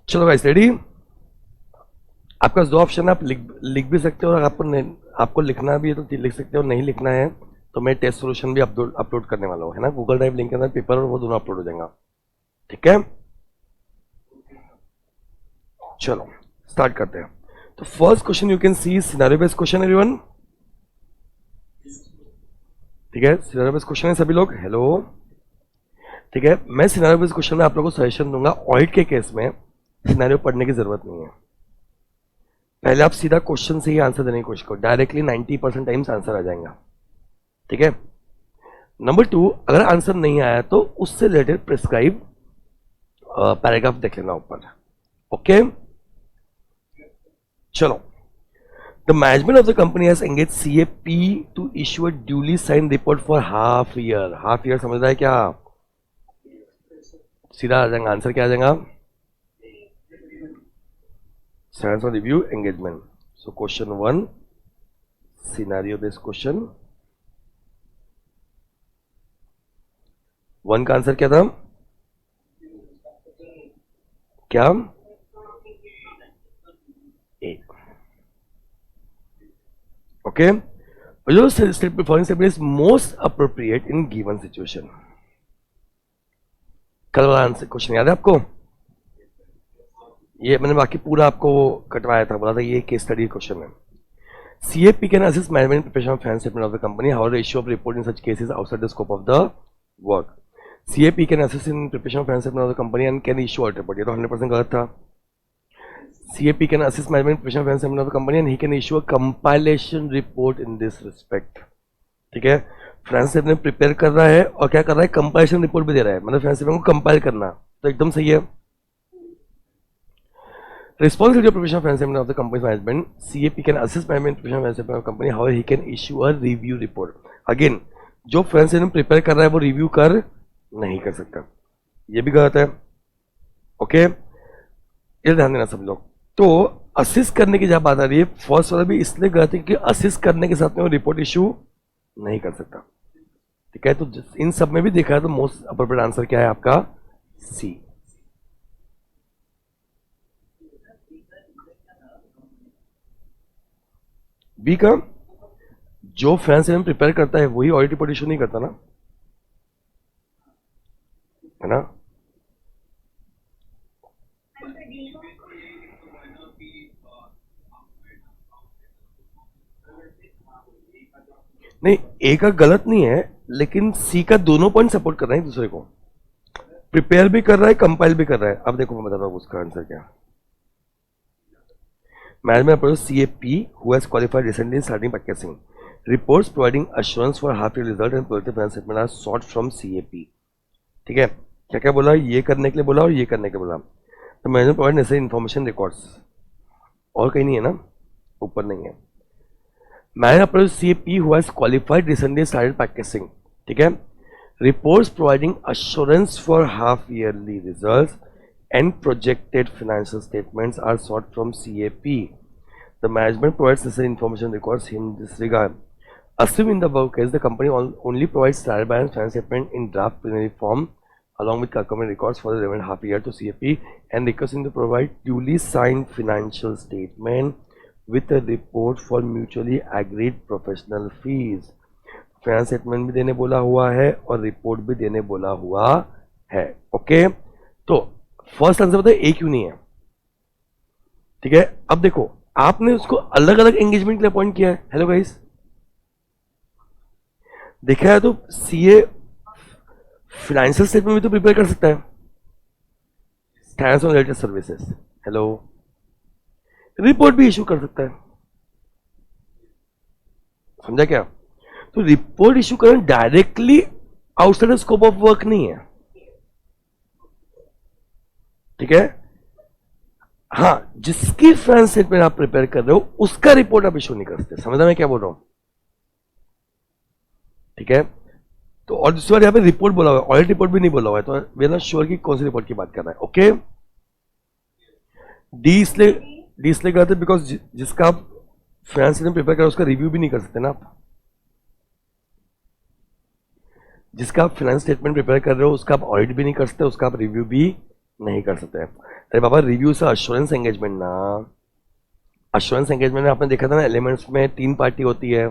चलो guys ready. आपका दो ऑप्शन है, आप लिख भी सकते हो और आपको लिखना भी है तो लिख सकते हो, नहीं लिखना है तो मैं टेस्ट सोल्यूशन भी अपलोड करने वाला हूँ, है ना। गूगल ड्राइव लिंक के अंदर पेपर और वो दोनों अपलोड हो जाएगा, ठीक है। चलो स्टार्ट करते हैं। तो first question you can see scenario based question everyone, ठीक है। सिनेरियो बेस्ड क्वेश्चन है सभी लोग, हेलो, ठीक है। मैं सिनेरियो बेस्ड क्वेश्चन में आप लोगों को सजेशन दूंगा, ऑडिट के केस में सिनेरियो पढ़ने की जरूरत नहीं है। पहले आप सीधा क्वेश्चन से ही आंसर देने की कोशिश करो, डायरेक्टली 90% टाइम्स आंसर आ जाएगा, ठीक है। नंबर 2, अगर आंसर नहीं आया तो उससे रिलेटेड प्रिस्क्राइब पैराग्राफ देख लेना ऊपर, ओके। चलो, the management of the company has engage CAP to issue a duly sign report for half year. Half year समझ रहा है क्या? सीधा आ जाएगा आंसर, क्या आ जाएगा? Science on review engagement. So question 1, scenario based question. 1 का आंसर क्या था? क्या? A. Okay. Which following statement is most appropriate in given situation? कल वाला आंसर क्वेश्चन याद है आपको? ये मैंने बाकी पूरा आपको कटवाया था, बोला था ये केस स्टडी क्वेश्चन है। CAP can assist management preparation of financial statement of the company. However, the issue of report in such cases outside the scope of the work. CAP can assist in preparation of financial statement of the company and can issue audit report. ये तो 100% गलत था। CAP can assist management preparation of financial statement of the company and he can issue a compilation report in this respect. ठीक है, financial statement prepare कर रहा है और क्या कर रहा है? कंपाइलेशन रिपोर्ट भी दे रहा है, मतलब फाइनेंशियल स्टेटमेंट को कंपाइल करना, तो एकदम सही है। Responsibility of preparation of financial statement of the company's management. CAP can assist management preparation of financial statement of the company. However, he can issue a review report. Again, जो financial statement prepare कर रहा है वो review कर नहीं कर सकता, ये भी गलत है, ओके। ये ध्यान देना सब लोग। तो असिस्ट करने की जब बात आ रही है, फर्स्ट वाला भी इसलिए गलत है कि असिस्ट करने के साथ में वो रिपोर्ट इशू नहीं कर सकता, ठीक है। तो इन सब में भी देखा है तो मोस्ट अप्रोप्रिएट आंसर क्या है आपका? सी। बी का जो फाइनेंशियल प्रिपेयर करता है वही ऑडिट रिपोर्ट इशू नहीं करता ना, है ना। नहीं, ए का गलत नहीं है, लेकिन सी का दोनों पॉइंट सपोर्ट कर रहे हैं दूसरे को, प्रिपेयर भी कर रहा है, कंपाइल भी कर रहा है। अब देखो मैं बताता हूं उसका आंसर क्या। Management approaches CAP who has qualified recently in starting practicing. Reports providing assurance for half year result and projected finance statement are sought from CAP. ठीक है, क्या क्या बोला? ये करने के लिए बोला और ये करने के लिए बोला। तो management provide necessary information records, और कहीं नहीं है ना, ऊपर नहीं है। Management approach CAP who has qualified recently started practicing, ठीक है। Reports providing assurance for half yearly results and projected financial statements are sought from CAP. The management provides necessary information records in this regard. Assuming in the above case, the company only provides trial balance financial statement in draft preliminary form along with calculated records for the relevant half year to CAP and requesting to provide duly signed financial statement with a report for mutually agreed professional fees. Finance statement भी देने बोला हुआ है और report भी देने बोला हुआ है, ओके। तो फर्स्ट आंसर बताइए ए क्यों नहीं है, ठीक है। अब देखो आपने उसको अलग अलग एंगेजमेंट के लिए अपॉइंट किया है। हेलो गाइस, देखा है तो सीए फाइनेंशियल स्टेटमेंट भी तो प्रिपेयर कर सकता है, finance on related services, hello, report भी इशू कर सकता है, समझा क्या? तो रिपोर्ट इशू करना directly outside scope of work नहीं है, ठीक है। हाँ, जिसकी फाइनेंस स्टेटमेंट आप प्रिपेयर कर रहे हो उसका रिपोर्ट आप इशू नहीं कर सकते, समझा मैं क्या बोल रहा हूं, ठीक है। तो और दूसरी बार यहां पे रिपोर्ट बोला हुआ है, ऑडिट रिपोर्ट भी नहीं बोला हुआ है, तो वी आर नॉट श्योर कि कौन सी रिपोर्ट की बात कर रहा है, ओके। डी इसलिए करते बिकॉज जिसका आप फाइनेंस स्टेटमेंट प्रिपेयर कर रहे हो उसका रिव्यू भी नहीं कर सकते ना आप, जिसका आप फाइनेंस स्टेटमेंट प्रिपेयर कर रहे हो उसका आप ऑडिट भी नहीं कर सकते, उसका आप रिव्यू भी नहीं कर सकते। अरे बाबा रिव्यू से अश्योरेंस एंगेजमेंट ना, अश्योरेंस एंगेजमेंट में आपने देखा था ना, एलिमेंट्स में 3 पार्टी होती है।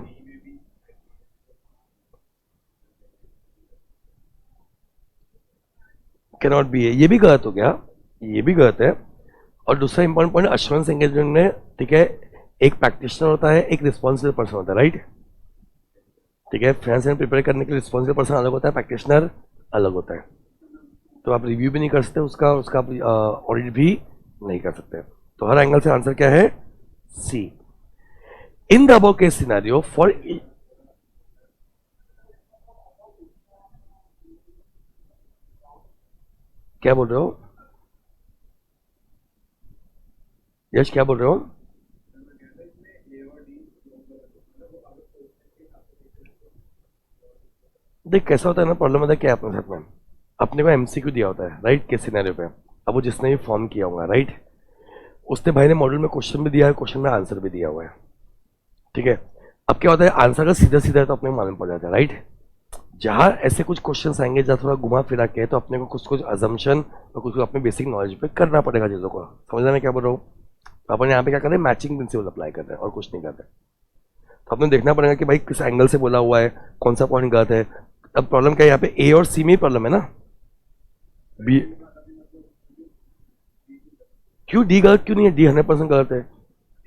कैनॉट बी है, ये भी गलत हो गया, ये भी गलत है। और दूसरा इंपॉर्टेंट पॉइंट, अश्योरेंस एंगेजमेंट में ठीक है एक प्रैक्टिशनर होता है, एक रिस्पॉन्सिबल पर्सन होता है, राइट। ठीक है, फाइनेंस एंड प्रिपेयर करने के लिए रिस्पॉन्सिबल पर्सन अलग होता है, प्रैक्टिशनर अलग होता है। तो आप रिव्यू भी नहीं कर सकते उसका, उसका ऑडिट भी नहीं कर सकते। तो हर एंगल से आंसर क्या है? C. In the above case scenario for, क्या बोल रहे हो यश, क्या बोल रहे हो? देख कैसा होता है ना, प्रॉब्लम होता है क्या अपने साथ में, अपने को एमसीक्यू दिया होता है राइट, किस सिनेरियो पे। अब वो जिसने भी फॉर्म किया होगा राइट, उसने भाई ने मॉड्यूल में क्वेश्चन भी दिया है, क्वेश्चन में आंसर भी दिया हुआ है। ठीक है, अब क्या होता है, आंसर का सीधा सीधा है तो अपने को मालूम पड़ जाता है राइट। जहां ऐसे कुछ क्वेश्चन आएंगे जहां थोड़ा घुमा फिरा के, तो अपने को कुछ कुछ अजम्पशन और कुछ कुछ अपने बेसिक नॉलेज पे करना पड़ेगा चीजों को। समझना मैं क्या बोल रहा हूँ? तो अपन यहाँ पे क्या कर रहे हैं, मैचिंग प्रिंसिपल अप्लाई कर रहे हैं और कुछ नहीं कर रहे। तो अपने देखना पड़ेगा कि भाई किस एंगल से बोला हुआ है, कौन सा पॉइंट गलत है। अब प्रॉब्लम क्या है यहाँ पे, ए और सी में ही प्रॉब्लम है ना। बी क्यों, डी गलत क्यों नहीं है? डी 100% गलत है।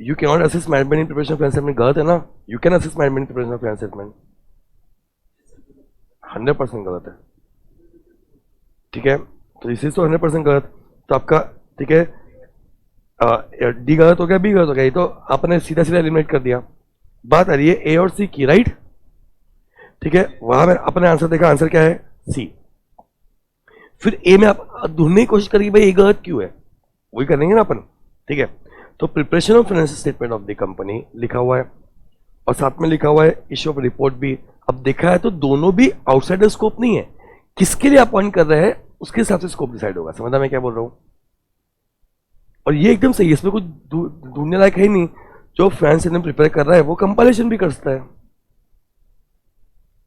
You can not assist management in preparation of statement, गलत है ना। You can assist management in preparation of statement, 100% गलत है। ठीक है, तो इसी तो 100% गलत। तो आपका ठीक है, डी गलत हो गया, बी गलत हो गया, ये तो आपने सीधा सीधा एलिमिनेट कर दिया। बात आ रही है ए और सी की, राइट। ठीक है, वहां में अपने आंसर देखा, आंसर क्या है? सी। फिर ए में आप ढूंढने की कोशिश करेंगे भाई ए गलत क्यों है, वही करेंगे ना अपन। ठीक है, तो preparation of financial statement of the company लिखा हुआ है, और साथ में लिखा हुआ है इश्यू ऑफ रिपोर्ट भी। अब देखा है तो दोनों भी आउटसाइडर स्कोप नहीं है, किसके लिए अपॉइंट कर रहे हैं उसके हिसाब से स्कोप डिसाइड होगा। समझा मैं क्या बोल रहा हूं? और ये एकदम सही है, इसमें कुछ ढूंढने लायक है ही नहीं। जो फ्रेंड्स इन्हें प्रिपेयर कर रहा है वो कंपाइलेशन भी कर सकता है।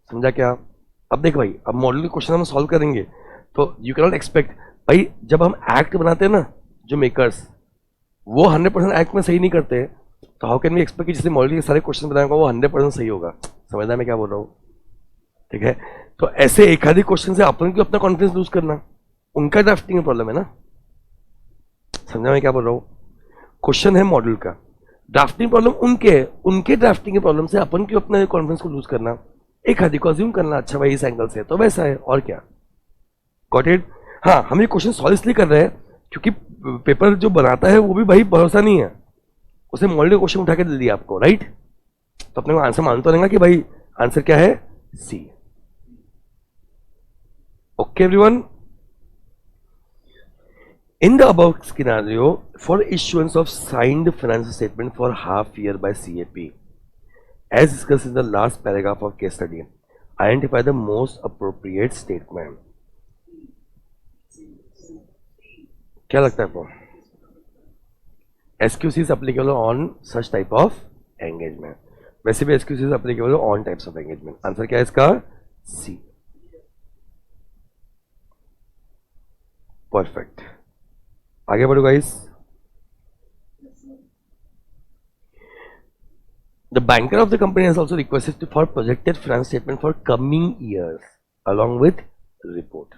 समझा क्या? अब देख भाई, अब मॉडल के क्वेश्चन हम सॉल्व करेंगे, तो यू कैन नॉट एक्सपेक्ट भाई, जब हम एक्ट बनाते हैं ना, जो मेकर्स वो 100% एक्ट में सही नहीं करते, तो हाउ कैन वी एक्सपेक्ट कि जिसने मॉडल के सारे क्वेश्चन बनाएगा वो 100% सही होगा। समझना मैं क्या बोल रहा हूँ? ठीक है, तो ऐसे एक आधे क्वेश्चन से अपन क्यों अपना कॉन्फिडेंस लूज करना, उनका ड्राफ्टिंग में प्रॉब्लम है ना। समझा मैं क्या बोल रहा हूँ? क्वेश्चन है मॉडल का, ड्राफ्टिंग प्रॉब्लम उनके है, उनके ड्राफ्टिंग के प्रॉब्लम से अपन क्यों अपना कॉन्फिडेंस को लूज करना, एक आदि को अज्यूम करना अच्छा भाई इस एंगल से तो वैसा है, और क्या। Got it? हाँ, हम ये क्वेश्चन सॉल्व इसलिए कर रहे हैं क्योंकि पेपर जो बनाता है वो भी भाई भरोसा नहीं है, उसने मॉडल क्वेश्चन उठा के दे दिया आपको, राइट। तो अपने को आंसर मानता रहेगा कि भाई आंसर क्या है? C. Okay everyone, in the above scenario for issuance of signed financial statement for half year by CAP, as discussed in the last paragraph of case study, identify the most appropriate statement. क्या लगता है आपको? SQC is applicable on such type of engagement. वैसे भी SQC is applicable on types of engagement. Answer क्या है इसका? C. Perfect, आगे बढ़ो guys. The banker of the company has also requested for projected finance statement for coming years along with report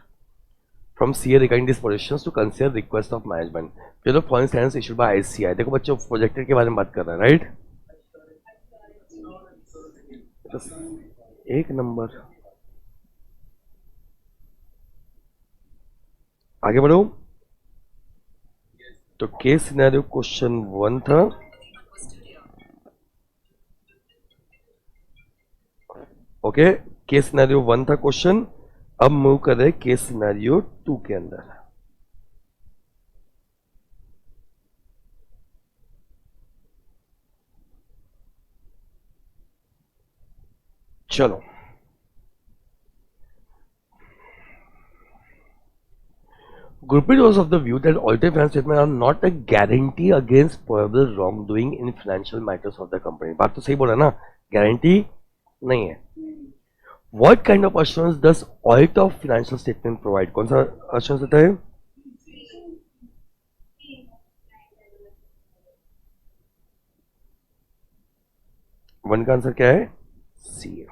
from CA regarding these positions to consider request of management. जो foreign finance issued by ICI, देखो बच्चों projected के बारे में बात कर रहे हैं, राइट। एक नंबर, आगे बढ़ो। तो केस सिनेरियो क्वेश्चन 1 था, ओके। केस सिनेरियो 1 था क्वेश्चन, अब मूव कर रहे केस सिनेरियो 2 के अंदर। चलो, Gurpreet was of the view that audited financial statements are not a guarantee against probable wrongdoing in financial matters of the company. बात तो सही बोला ना, गारंटी नहीं है। What kind of assurance does audit of financial statement provide? कौन सा assurance देता है? 1 का आंसर क्या है? सी है।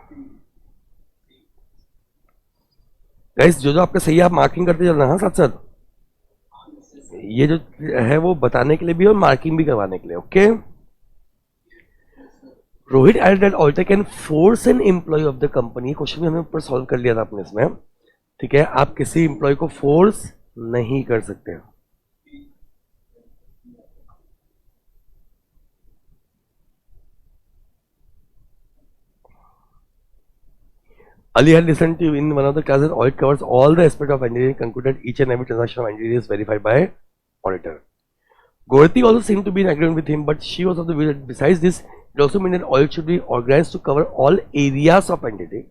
गाइस जो जो आपका सही है आप मार्किंग करते चलना, हाँ साथ साथ। ये जो है वो बताने के लिए भी और मार्किंग भी करवाने के लिए, okay. Rohit added that alter can force an employ of the company. Question भी हमने ऊपर सॉल्व कर लिया था अपने इसमें, ठीक है। आप किसी एम्प्लॉय को फोर्स नहीं कर सकते। Ali had listened to you in one of the classes. Audit covers all the aspects of engineering, concluded each and every transaction of engineering is verified by auditor. Gaurathi also seemed to be in agreement with him, but she was of the view that besides this, it also means that audit should be organized to cover all areas of entity.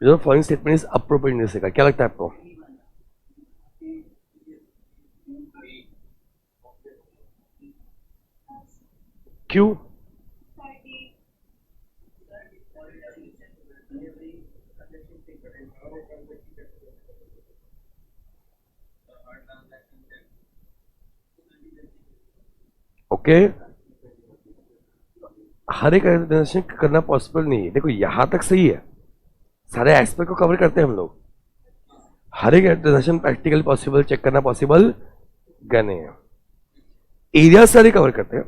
The following statement is appropriate in this regard. क्या लगता है आपको? क्यों? Okay, हर एक transaction करना possible नहीं है। देखो यहां तक सही है, सारे एस्पेक्ट को कवर करते हैं हम लोग। हर एक ट्रांजेक्शन प्रैक्टिकल पॉसिबल चेक करना पॉसिबल नहीं है। एरिया सारे कवर करते हैं,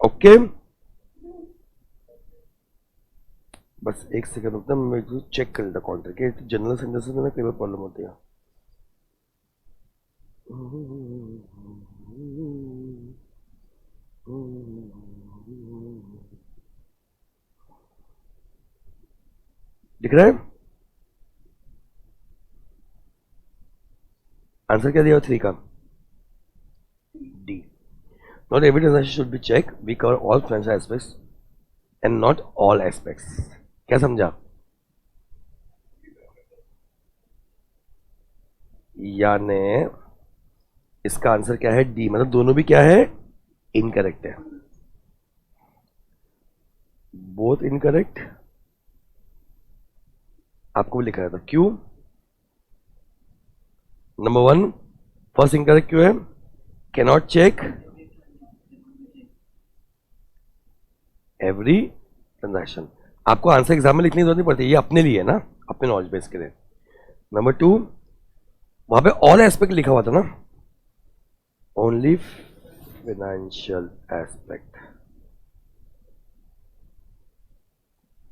ओके। बस एक सेकंड रुकना, मैं चेक कर लेता काउंटर के। जनरल सेंटेंसेस में ना कई बार प्रॉब्लम होती है। दिख रहा है? आंसर क्या दिया 3 का? D. Not every transaction should be check, we cover all financial aspects and not all aspects. क्या समझा? यानी इसका आंसर क्या है? डी। मतलब दोनों भी क्या है? इनकरेक्ट है, बोथ इनकरेक्ट। आपको भी लिखा था क्यों? नंबर 1 फर्स्ट इनकरेक्ट क्यों है? Cannot check every transaction. आपको आंसर एग्जाम में लिखने की जरूरत नहीं पड़ती, ये अपने लिए है ना, अपने नॉलेज बेस के लिए। नंबर 2 वहां पे ऑल एस्पेक्ट लिखा हुआ था ना, only financial aspect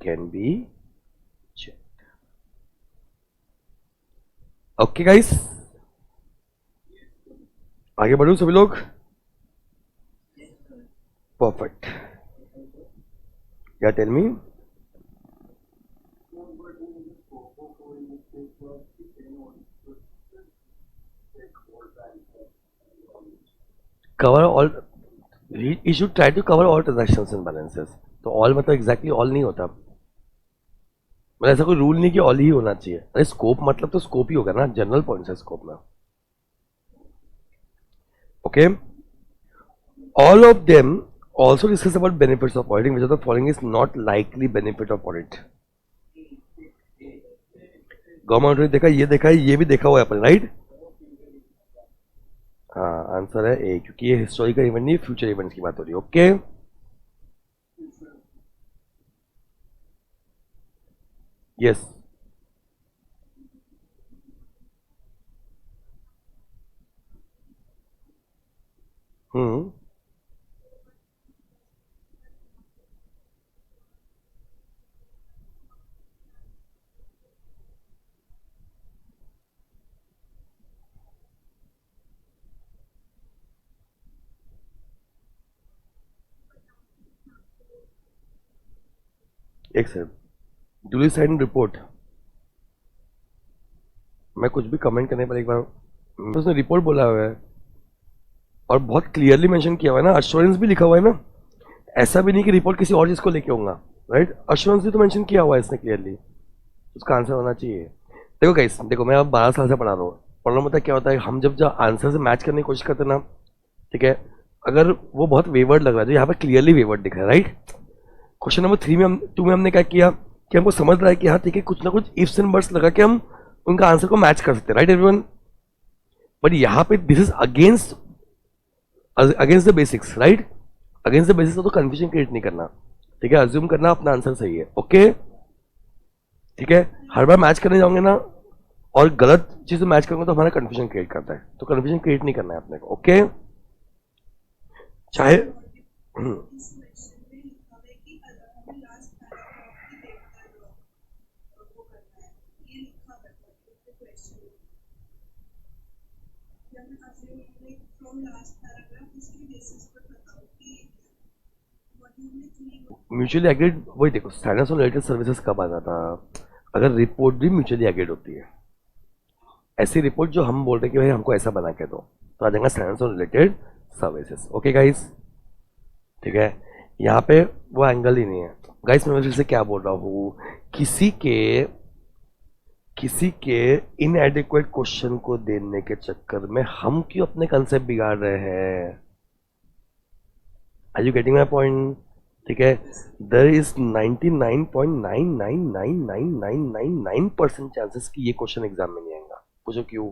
can be checked. Okay guys, आगे बढ़ो सभी लोग। परफेक्ट। क्या tell me? Cover all, he should try to cover all transactions and balances. तो ऑल मतलब एग्जैक्टली ऑल नहीं होता, मतलब ऐसा कोई रूल नहीं कि ऑल ही होना चाहिए। अरे स्कोप मतलब तो स्कोप ही होगा ना, जनरल पॉइंट्स है स्कोप में, okay. All of them also discuss about benefits of auditing, which of the following is not likely benefit of audit? Government ने देखा, ये देखा है, ये भी देखा हुआ है अपन, राइट? हाँ आंसर है ए, क्योंकि ये हिस्टोरिकल इवेंट नहीं फ्यूचर इवेंट्स की बात हो रही है, ओके। यस, हम्म, एक सेकंड। ड्यूली साइन रिपोर्ट, मैं कुछ भी कमेंट करने पर एक बार उसने रिपोर्ट बोला हुआ है और बहुत क्लियरली मेंशन किया हुआ है ना, अश्योरेंस भी लिखा हुआ है ना। ऐसा भी नहीं कि रिपोर्ट किसी और चीज को लेके होगा, राइट? अश्योरेंस भी तो मेंशन किया हुआ है इसने क्लियरली, उसका आंसर होना चाहिए। देखो गाइस, देखो मैं अब 12 साल से पढ़ा रहा हूँ, प्रॉब्लम होता है क्या होता है, हम जब आंसर से मैच करने की कोशिश करते हैं ना, ठीक है, अगर वो बहुत वेवर्ड लग रहा है, तो यहाँ पे क्लियरली वेवर्ड दिख रहा है, राइट? क्वेश्चन नंबर 3 में 2 में हमने क्या किया कि हमको समझ रहा है कि हाँ ठीक है, कुछ ना कुछ इफ्स एंड बट्स लगा के हम उनका आंसर को मैच कर सकते हैं, राइट एवरीवन? बट यहाँ पे this is against the basics, right? Against the basis तो कंफ्यूजन क्रिएट नहीं करना, ठीक है, अज्यूम करना अपना आंसर सही है, ओके, ठीक है। हर बार मैच करने जाओगे ना और गलत चीज मैच करोगे तो हमारा कंफ्यूजन क्रिएट करता है, तो कंफ्यूजन क्रिएट नहीं करना है अपने को, ओके। चाहे म्यूचुअली एग्रीड, वही देखो स्टैंडर्ड्स ऑन रिलेटेड सर्विसेज कब आ जाता, अगर रिपोर्ट भी म्यूचुअली एग्रीड होती है, ऐसी रिपोर्ट जो हम बोल रहे हैं कि भाई हमको ऐसा बना के दो, तो आ जाएगा standards on related services, okay guys, ठीक है। यहाँ पे वो एंगल ही नहीं है गाइस, मैं फिर से क्या बोल रहा हूँ, किसी के इनएडिक्वेट क्वेश्चन को देने के चक्कर में हम क्यों अपने कंसेप्ट बिगाड़ रहे हैं, are you getting my point, ठीक है। देयर इज 99.999999% चांसेस कि ये क्वेश्चन एग्जाम में नहीं आएगा, पूछो क्यों,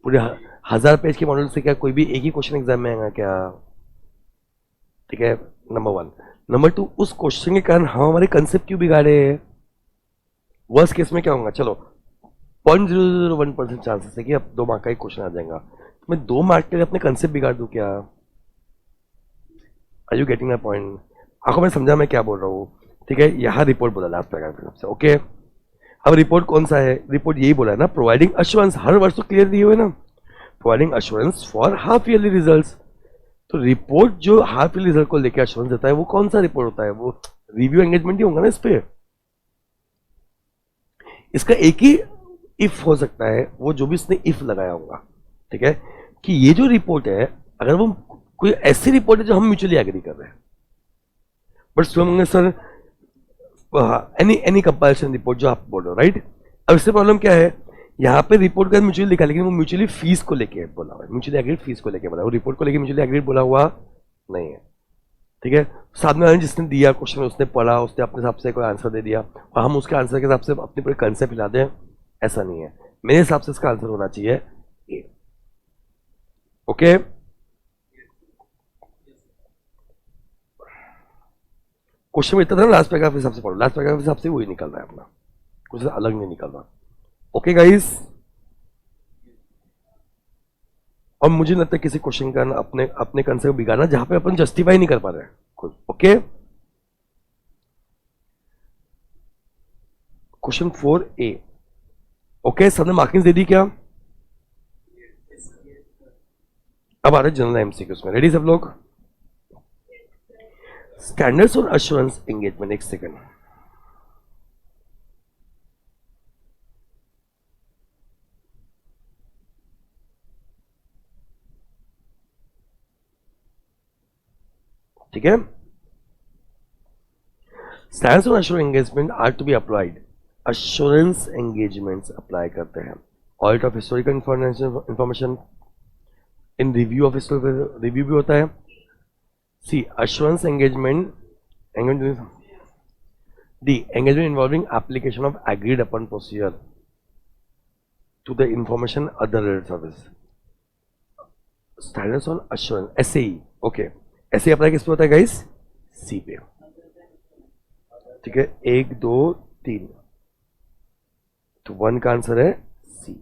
पूरे 1000 पेज के मॉडल से क्या कोई भी एक ही क्वेश्चन एग्जाम में आएगा क्या, ठीक है, नंबर 1। नंबर 2, उस क्वेश्चन के कारण हम हमारे कंसेप्ट क्यों बिगाड़े हैं, वर्स्ट केस में क्या होगा, चलो 0.001% चांसेस है कि अब 2 मार्क का एक क्वेश्चन आ जाएगा, तो मैं 2 मार्क के लिए अपने कंसेप्ट बिगाड़ दूं क्या, are you getting my point, आपको मैं समझा मैं क्या बोल रहा हूँ, ठीक है। यहाँ रिपोर्ट बोला लास्ट पैराग्राफ से, ओके। अब रिपोर्ट कौन सा है, रिपोर्ट यही बोला है ना, प्रोवाइडिंग अश्योरेंस, हर वर्ष तो क्लियर दिए हुए ना, providing assurance for half yearly results, तो रिपोर्ट जो हाफ ईयरली रिजल्ट को लेकर अश्योरेंस देता है वो कौन सा रिपोर्ट होता है, वो रिव्यू एंगेजमेंट ही होगा ना इस पे, इसका एक ही इफ हो सकता है, वो जो भी इसने इफ लगाया होगा, ठीक है, कि ये जो रिपोर्ट है अगर वो कोई ऐसी रिपोर्ट है जो हम म्यूचुअली एग्री कर रहे हैं, but student sir any comparison report जो आप बोल रहे हो, राइट। अब इससे प्रॉब्लम क्या है, यहाँ पे रिपोर्ट का म्यूचुअली लिखा, लेकिन वो म्यूचुअली फीस को लेके बोला हुआ है, म्यूचुअली एग्रीड फीस को लेके बोला, वो रिपोर्ट को लेके म्यूचुअली एग्रीड बोला हुआ नहीं है, ठीक है। सामने वाले जिसने दिया क्वेश्चन उसने पढ़ा, उसने अपने हिसाब से कोई आंसर दे दिया और हम उसके आंसर के हिसाब से अपने पूरे कंसेप्ट हिला दें, ऐसा नहीं है, मेरे हिसाब से इसका आंसर होना चाहिए ए, ओके। क्वेश्चन में इतना था ना, लास्ट पैराग्राफ के हिसाब से पढ़ो, लास्ट पैराग्राफ के हिसाब से वही निकल रहा है अपना, कुछ अलग नहीं निकल रहा, ओके गाइस। और मुझे लगता है किसी क्वेश्चन का अपने अपने कंसेप्ट बिगाड़ना जहां पे अपन जस्टिफाई नहीं कर पा रहे हैं खुद, ओके। क्वेश्चन 4A, ओके, सबने मार्किंग दे दी क्या, अब आ रहे जनरल एमसीक्यूज में, रेडी सब लोग। स्टैंडर्ड्स और अश्योरेंस एंगेजमेंट, एक सेकंड, ठीक है। स्टैंडर्ड्स और assurance engagement are to be applied, assurance engagements apply करते हैं, audit of historical information, in review of historical review भी होता है, see assurance engagement the engagement involving application of agreed upon procedure to the information other related service, standards on assurance SAE, okay, SAE apply किस पे होता है guys, सी पे, ठीक है, 1 2 3, तो 1 का आंसर है सी,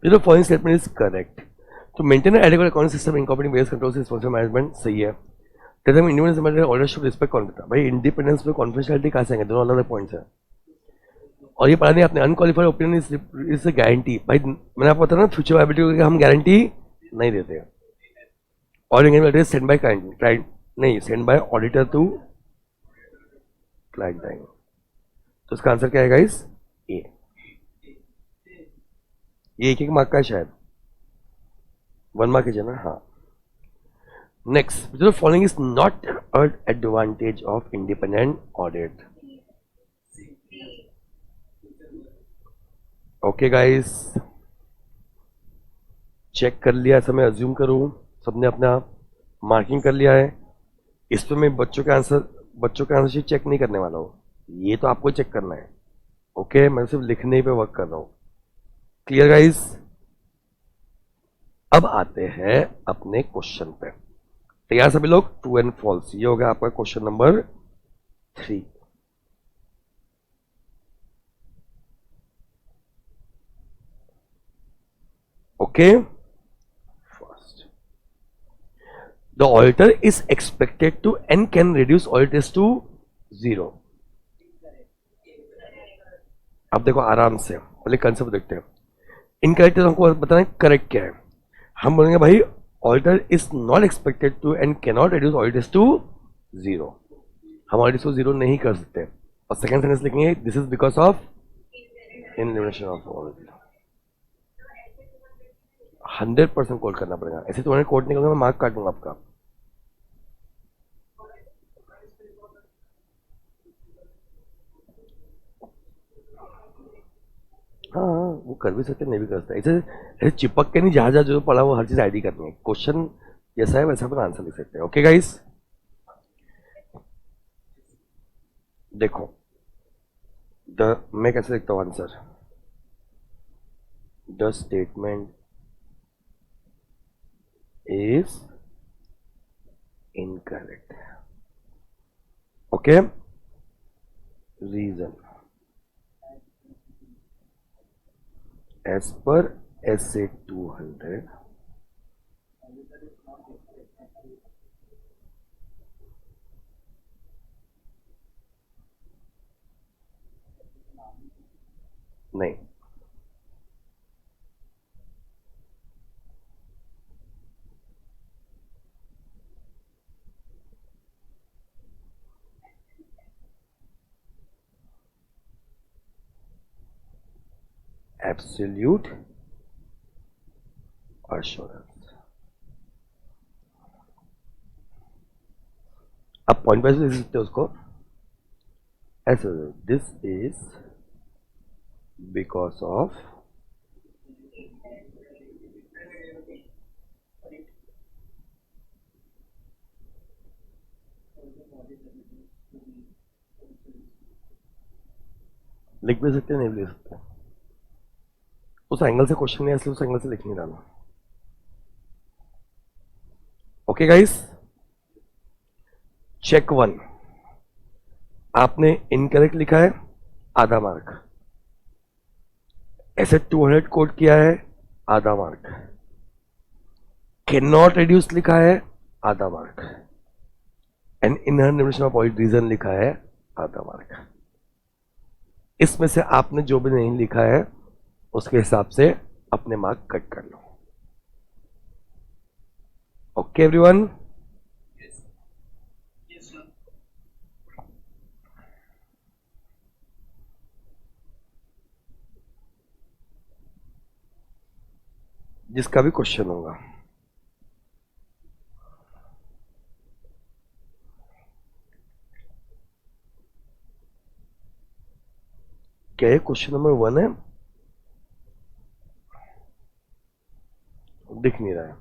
the following statement is correct, तो maintain adequate accounting system incorporating various control responsible management, सही है। Tell them independence order should respect कौन करता है भाई, इंडिपेंडेंस में कॉन्फिडेंशियलिटी कहां से आएंगे, दोनों अलग अलग पॉइंट्स है, और ये पढ़ा नहीं आपने, अनक्वालिफाइड ओपिनियन इज गारंटी, भाई मैंने आपको बताया ना फ्यूचर वायबिलिटी हम गारंटी नहीं देते, और इंगेजमेंट सेंड बाय क्लाइंट नहीं, send by auditor to client आएंगे, तो इसका आंसर क्या है गाइस, ए, ये एक मार्क का है शायद, 1 मार्क है ना, हाँ। Next, the following is not an advantage of independent audit, okay guys, check कर लिया, ऐसा मैं अज्यूम करूं सबने अपना मार्किंग कर लिया है, इस पे मैं बच्चों के आंसर शीट चेक नहीं करने वाला हूँ, ये तो आपको चेक करना है, ओके, मैं सिर्फ लिखने पे वर्क कर रहा हूँ, क्लियर गाइस, अब आते हैं अपने क्वेश्चन पे। तैयार सभी लोग? ट्रू एंड फॉल्स, ये हो गया आपका question number 3। Okay, first, the auditor is expected to and can reduce auditors to 0। अब देखो आराम से, पहले कंसेप्ट देखते हैं। इनकरेक्ट हमको बताना है करेक्ट क्या है। हम बोलेंगे भाई auditor is not expected to and can not reduce auditors to 0। हम ऑडिटर्स को 0 नहीं कर सकते। और सेकंड सेंटेंस लिखेंगे this is because of elimination of auditor. 100% code करना पड़ेगा, ऐसे तुम्हारे कोड निकलेगा मैं मार्क काटूंगा आपका। हाँ हाँ, वो कर भी सकते नहीं भी कर सकते, ऐसे ऐसे चिपक के नहीं, जहां जहां जो पढ़ा वो हर चीज आईडी करनी है। क्वेश्चन जैसा है वैसा अपन आंसर लिख सकते हैं। ओके गाइस, देखो मैं कैसे लिखता हूँ answer. The statement is incorrect. Okay, reason as per SA 200 नहीं, एब्सोल्यूट assurance। आप पॉइंट वाइज लिख सकते हो उसको ऐसे, दिस इज बिकॉज ऑफ लिख भी सकते नहीं भी लिख सकते, उस एंगल से क्वेश्चन नहीं, इसलिए उस एंगल से लिख नहीं डाला। ओके गाइस, चेक 1, आपने इनकरेक्ट लिखा है, आधा मार्क। ऐसे 200 कोड किया है, आधा मार्क। कैन नॉट रिड्यूस लिखा है, आधा mark. And inherent limitation of audit reason लिखा है, आधा मार्क। इसमें से आपने जो भी नहीं लिखा है उसके हिसाब से अपने मार्क कट कर लो। ओके एवरीवन, जिसका भी क्वेश्चन होगा क्या है, क्वेश्चन नंबर 1 है, दिख नहीं रहा है।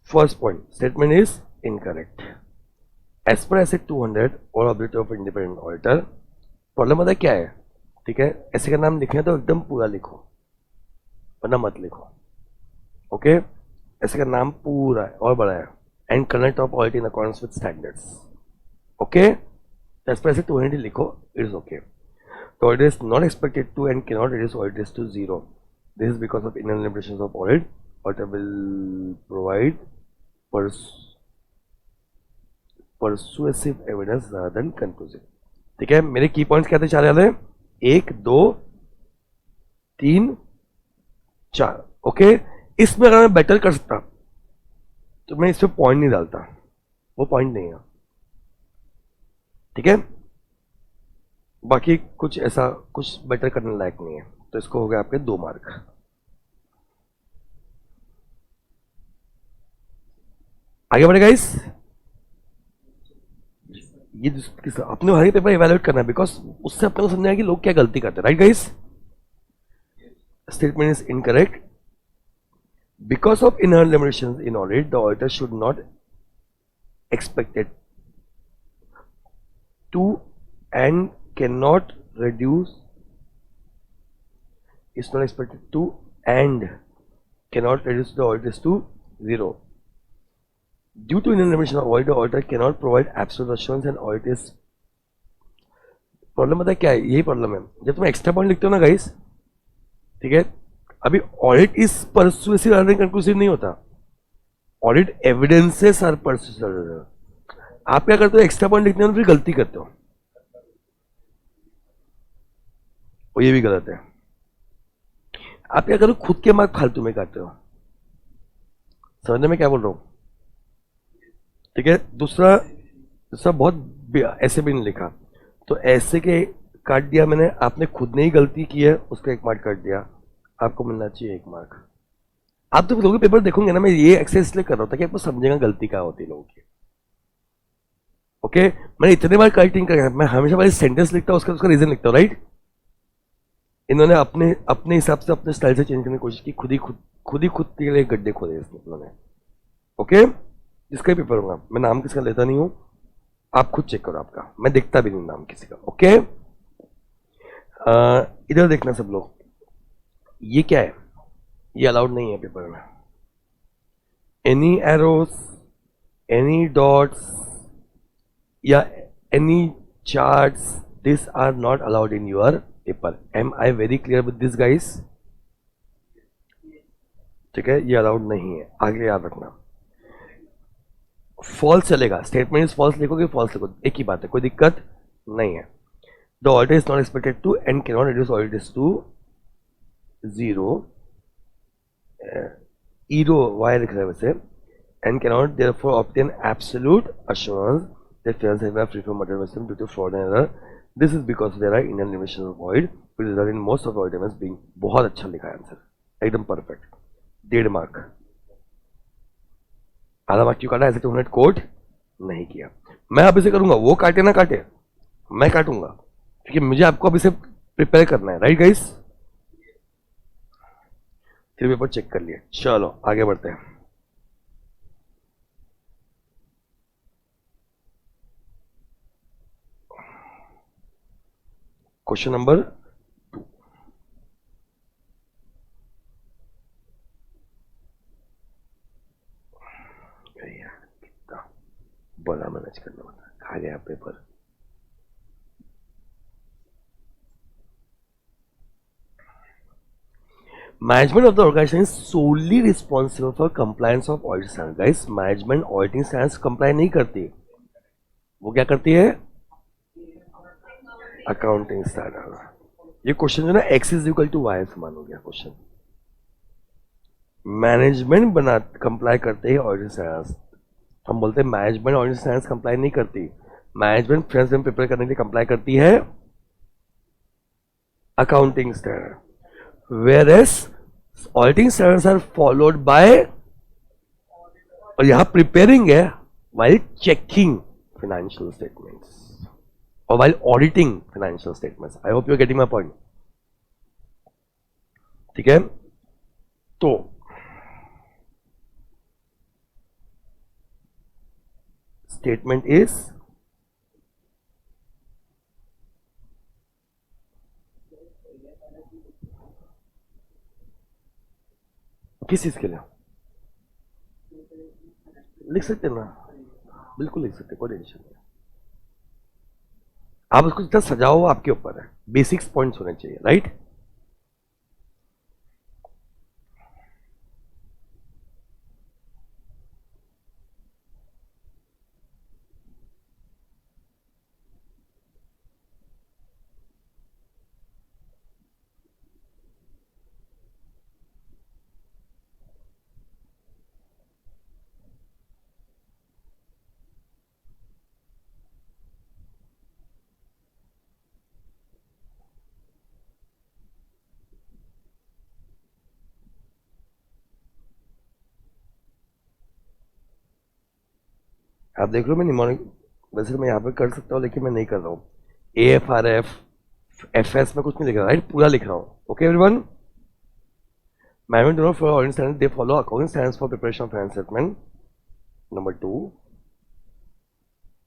First point, statement is incorrect as per SA 200 और objective of independent auditor. Problem पता है क्या है, ठीक है, ऐसे का नाम लिखना है तो एकदम पूरा लिखो, वरना मत लिखो। ओके, ऐसे का नाम पूरा है और बड़ा है, and connect of audit in accordance with standards. Okay, as per SA 200 लिखो, it is okay. So it is not expected to and cannot reduce auditors to 0. This is because of inner limitations of audit. Auditor will provide persuasive evidence rather than conclusive. ठीक है, मेरे की points क्या थे, 4 याद है, 1 2 3 4। Okay, इसमें अगर मैं बेटर कर सकता तो मैं इसमें पॉइंट नहीं डालता, वो पॉइंट नहीं है। ठीक है, बाकी कुछ ऐसा कुछ बेटर करने लायक नहीं है, तो इसको हो गया आपके 2 मार्क। आगे बढ़े गाइस, ये अपने हर पेपर इवैल्यूएट करना है, बिकॉज उससे अपने को समझना है कि लोग क्या गलती करते हैं। Right guys, statement is incorrect because of inherent limitations in audit, the auditor should not expected to and cannot reduce, is not expected to and cannot reduce the auditors to zero. Due to inelimination of audit, the auditor cannot provide absolute assurance and audit is. Problem पता है क्या है? यही problem है जब तुम extra point लिखते हो ना गाइस, ठीक है, अभी audit is persuasive rather than conclusive नहीं होता, ऑडिट एविडेंसेस आर परसुएसिव. आप क्या करते हो? एक्स्ट्रा पॉइंट लिखते हो फिर गलती करते हो, और ये भी गलत है. आप क्या करो? खुद के मार्क फालतू में काटते हो. समझने में क्या बोल रहा हूं? ठीक है. दूसरा दूसरा बहुत ऐसे भी नहीं लिखा, तो ऐसे के काट दिया मैंने, आपने खुद ने ही गलती की है, उसका 1 मार्क काट दिया, आपको मिलना चाहिए 1 मार्क. आप तो लोगों पेपर देखोगे ना, मैं ये एक्सरसाइज इसलिए कर रहा हूँ ताकि आपको समझेगा गलती क्या होती है लोगों की. ओके, मैंने इतने बार काइटिंग कर, मैं हमेशा बार सेंटेंस लिखता हूँ, उसका रीजन लिखता हूँ, राइट. इन्होंने अपने अपने हिसाब से अपने स्टाइल से चेंज करने की कोशिश की, खुद के लिए गड्ढे खोदे इन्होंने. ओके, जिसका भी पेपर होगा, मैं नाम किसका लेता नहीं हूँ, आप खुद चेक करो आपका, मैं देखता भी नहीं नाम किसी का. ओके, इधर देखना सब लोग, ये क्या है? ये अलाउड नहीं है पेपर में. एनी एरोस, एनी डॉट्स या any charts, this are not allowed in your paper. Am I very clear with this guys? ठीक है, ये अलाउड नहीं है, आगे याद रखना. फॉल्स चलेगा, स्टेटमेंट इज फॉल्स लिखोगे फॉल्स लिखो, एक ही बात है, कोई दिक्कत नहीं है. The auditor is not expected to and can not reduce auditors to zero. ईरो वाई लिख रहा है वैसे. And can not therefore obtain absolute assurance that finance have free from material due to fraud and error. This is because there are Indian limitation of void which result in most of auditors being. बहुत अच्छा लिखा है answer, एकदम perfect. 1.5 mark. आधा mark क्यों काटा? ऐसे 2 minute coat नहीं किया. मैं अब इसे करूंगा, वो काटे ना काटे, मैं काटूंगा, क्योंकि मुझे आपको अब इसे प्रिपेयर करना है, राइट गाइस. फिर पेपर चेक कर लिए, चलो आगे बढ़ते हैं. Question number 2. कितना बड़ा मैनेज करना होता, खा गया paper. Management of the organization is solely responsible for compliance of audit standards. Guys, management auditing standards comply नहीं करती, वो क्या करती है? Accounting standard. ये क्वेश्चन जो ना x is equal to Y समान हो गया क्वेश्चन. मैनेजमेंट बना कंप्लाई करते हैं ऑडिट स्टैंडर्ड्स. हम बोलते हैं मैनेजमेंट ऑडिट स्टैंडर्ड्स कंप्लाई नहीं करती, मैनेजमेंट फ्रेंड्स में प्रिपेयर करने के लिए कंप्लाई करती है accounting standard. Whereas auditing standards are followed by, और यहां प्रिपेयरिंग है while checking financial statements or while auditing financial statements. I hope you're getting my point. ठीक है, तो स्टेटमेंट इज किस चीज के लिए लिख सकते ना? बिल्कुल लिख सकते, कोई टेंशन नहीं. आप उसको जितना सजाओ आपके ऊपर है, बेसिक्स पॉइंट्स होने चाहिए, राइट. आप देख लो, मैं निमोनिक वैसे तो मैं यहाँ पे कर सकता हूँ, लेकिन मैं नहीं कर रहा हूँ. AFRF FS में कुछ नहीं लिख रहा, राइट, पूरा लिख रहा हूँ. Okay everyone, management do not follow auditing standards, they follow accounting standards for preparation of financial statement. Number 2,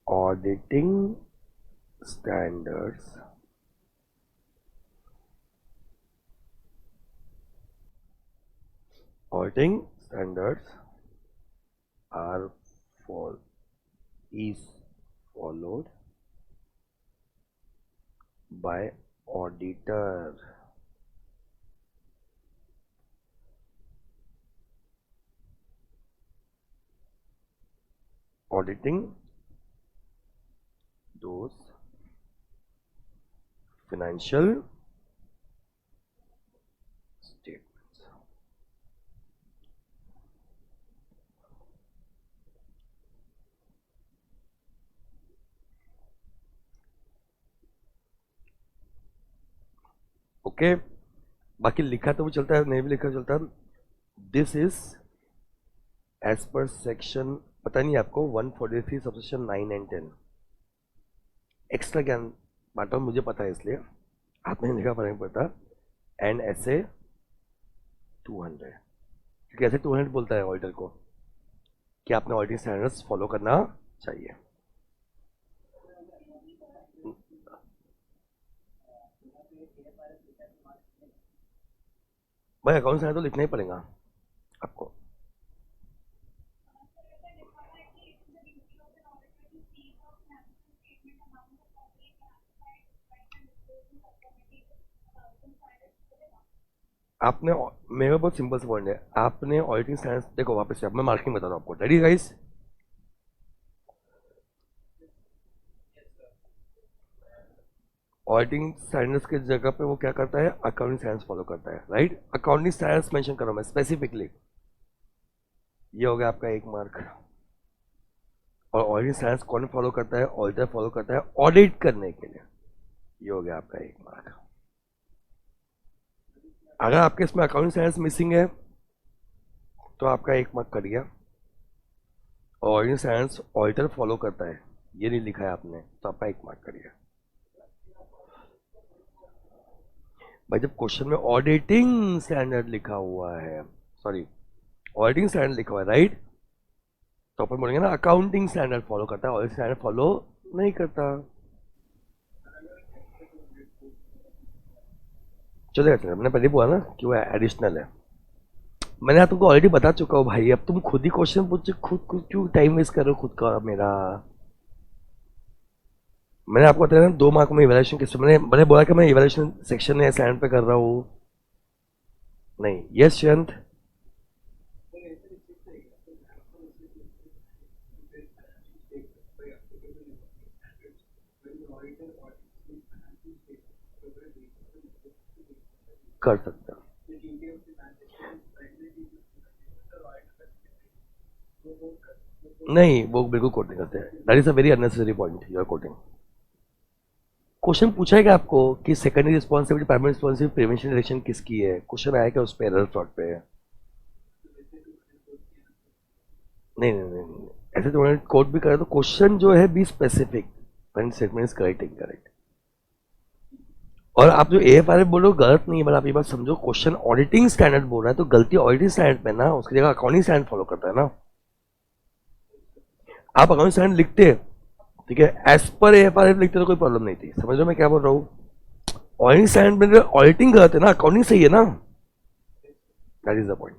auditing standards auditing standards are for is followed by auditor. Auditing those financial statements. Okay, बाकी लिखा तो वो चलता है, नहीं भी लिखा चलता है. This is as per section, पता नहीं आपको 143 सबसेक्शन 9 एंड 10. एक्स्ट्रा ज्ञान बांटा मुझे पता है, इसलिए आपने लिखा फर्क नहीं पड़ता. एंड ऐसे 200, क्योंकि ऐसे 200 बोलता है ऑडिटर को कि आपने ऑडिटिंग स्टैंडर्ड्स फॉलो करना चाहिए. भाई अकाउंट स्टैंडर्ड तो लिखना ही पड़ेगा आपको. आपने, मेरा बहुत सिंपल सा पॉइंट है, आपने ऑडिटिंग स्टैंडर्ड्स देखो वापस से, अब मैं मार्किंग बता रहा हूँ आपको. Ready guys? ऑडिटिंग स्टैंडर्ड्स के जगह पे वो क्या करता है, अकाउंटिंग स्टैंडर्ड्स फॉलो करता है, राइट? अकाउंटिंग स्टैंडर्ड्स मेंशन करो मैं स्पेसिफिकली. ये हो गया आपका 1 मार्क. और ऑडिटिंग स्टैंडर्ड्स कौन फॉलो करता है? ऑडिटर फॉलो करता है ऑडिट करने के लिए. ये हो गया आपका 1 मार्क. अगर आपके इसमें अकाउंटिंग स्टैंडर्ड्स मिसिंग है तो आपका 1 मार्क कट गया. ऑडिटिंग स्टैंडर्ड्स ऑडिटर फॉलो करता है, ये नहीं लिखा है आपने, तो आपका 1 मार्क कट गया. भाई जब क्वेश्चन में ऑडिटिंग स्टैंडर्ड लिखा हुआ है, सॉरी ऑडिटिंग स्टैंडर्ड लिखा हुआ है, राइट, तो अपन बोलेंगे ना अकाउंटिंग स्टैंडर्ड फॉलो करता है, ऑडिटिंग स्टैंडर्ड फॉलो नहीं करता. चलेगा चलेगा, मैंने पहले बोला ना कि वो एडिशनल है. मैंने तुमको ऑलरेडी बता चुका हूँ भाई, अब तुम खुद ही क्वेश्चन पूछो, खुद क्यों टाइम वेस्ट करो खुद का मेरा. मैंने आपको बताया ना 2 मार्क में इवैल्यूएशन किस, मैंने बोला कि मैं इवैल्यूएशन सेक्शन में स्टैंड पे कर रहा हूँ. नहीं, यस जयंत. कर सकता. नहीं, वो बिल्कुल कोट नहीं करते. That is a very unnecessary point you are quoting. Question पूछा है क्या आपको कि secondary responsibility, primary responsibility, prevention direction किसकी है? क्वेश्चन आया क्या उस पर, एरर फ्रॉड पे? नहीं नहीं नहीं, नहीं. ऐसे तो कोट भी करे तो क्वेश्चन जो है be specific, when statement is correct incorrect. और आप जो AFR बोलो गलत नहीं है, बट आप ये बात समझो, क्वेश्चन ऑडिटिंग स्टैंडर्ड बोल रहा है तो गलती ऑडिटिंग स्टैंडर्ड पे ना, उसकी जगह अकाउंटिंग स्टैंडर्ड फॉलो करता है ना. आप अकाउंटिंग स्टैंडर्ड लिखते हैं, ठीक है, एज पर AFR लिखते तो कोई प्रॉब्लम नहीं थी. समझ लो मैं क्या बोल रहा हूँ. ऑडिटिंग स्टैंडर्ड में ऑडिटिंग गलत है ना, अकाउंटिंग सही है ना. That is the point.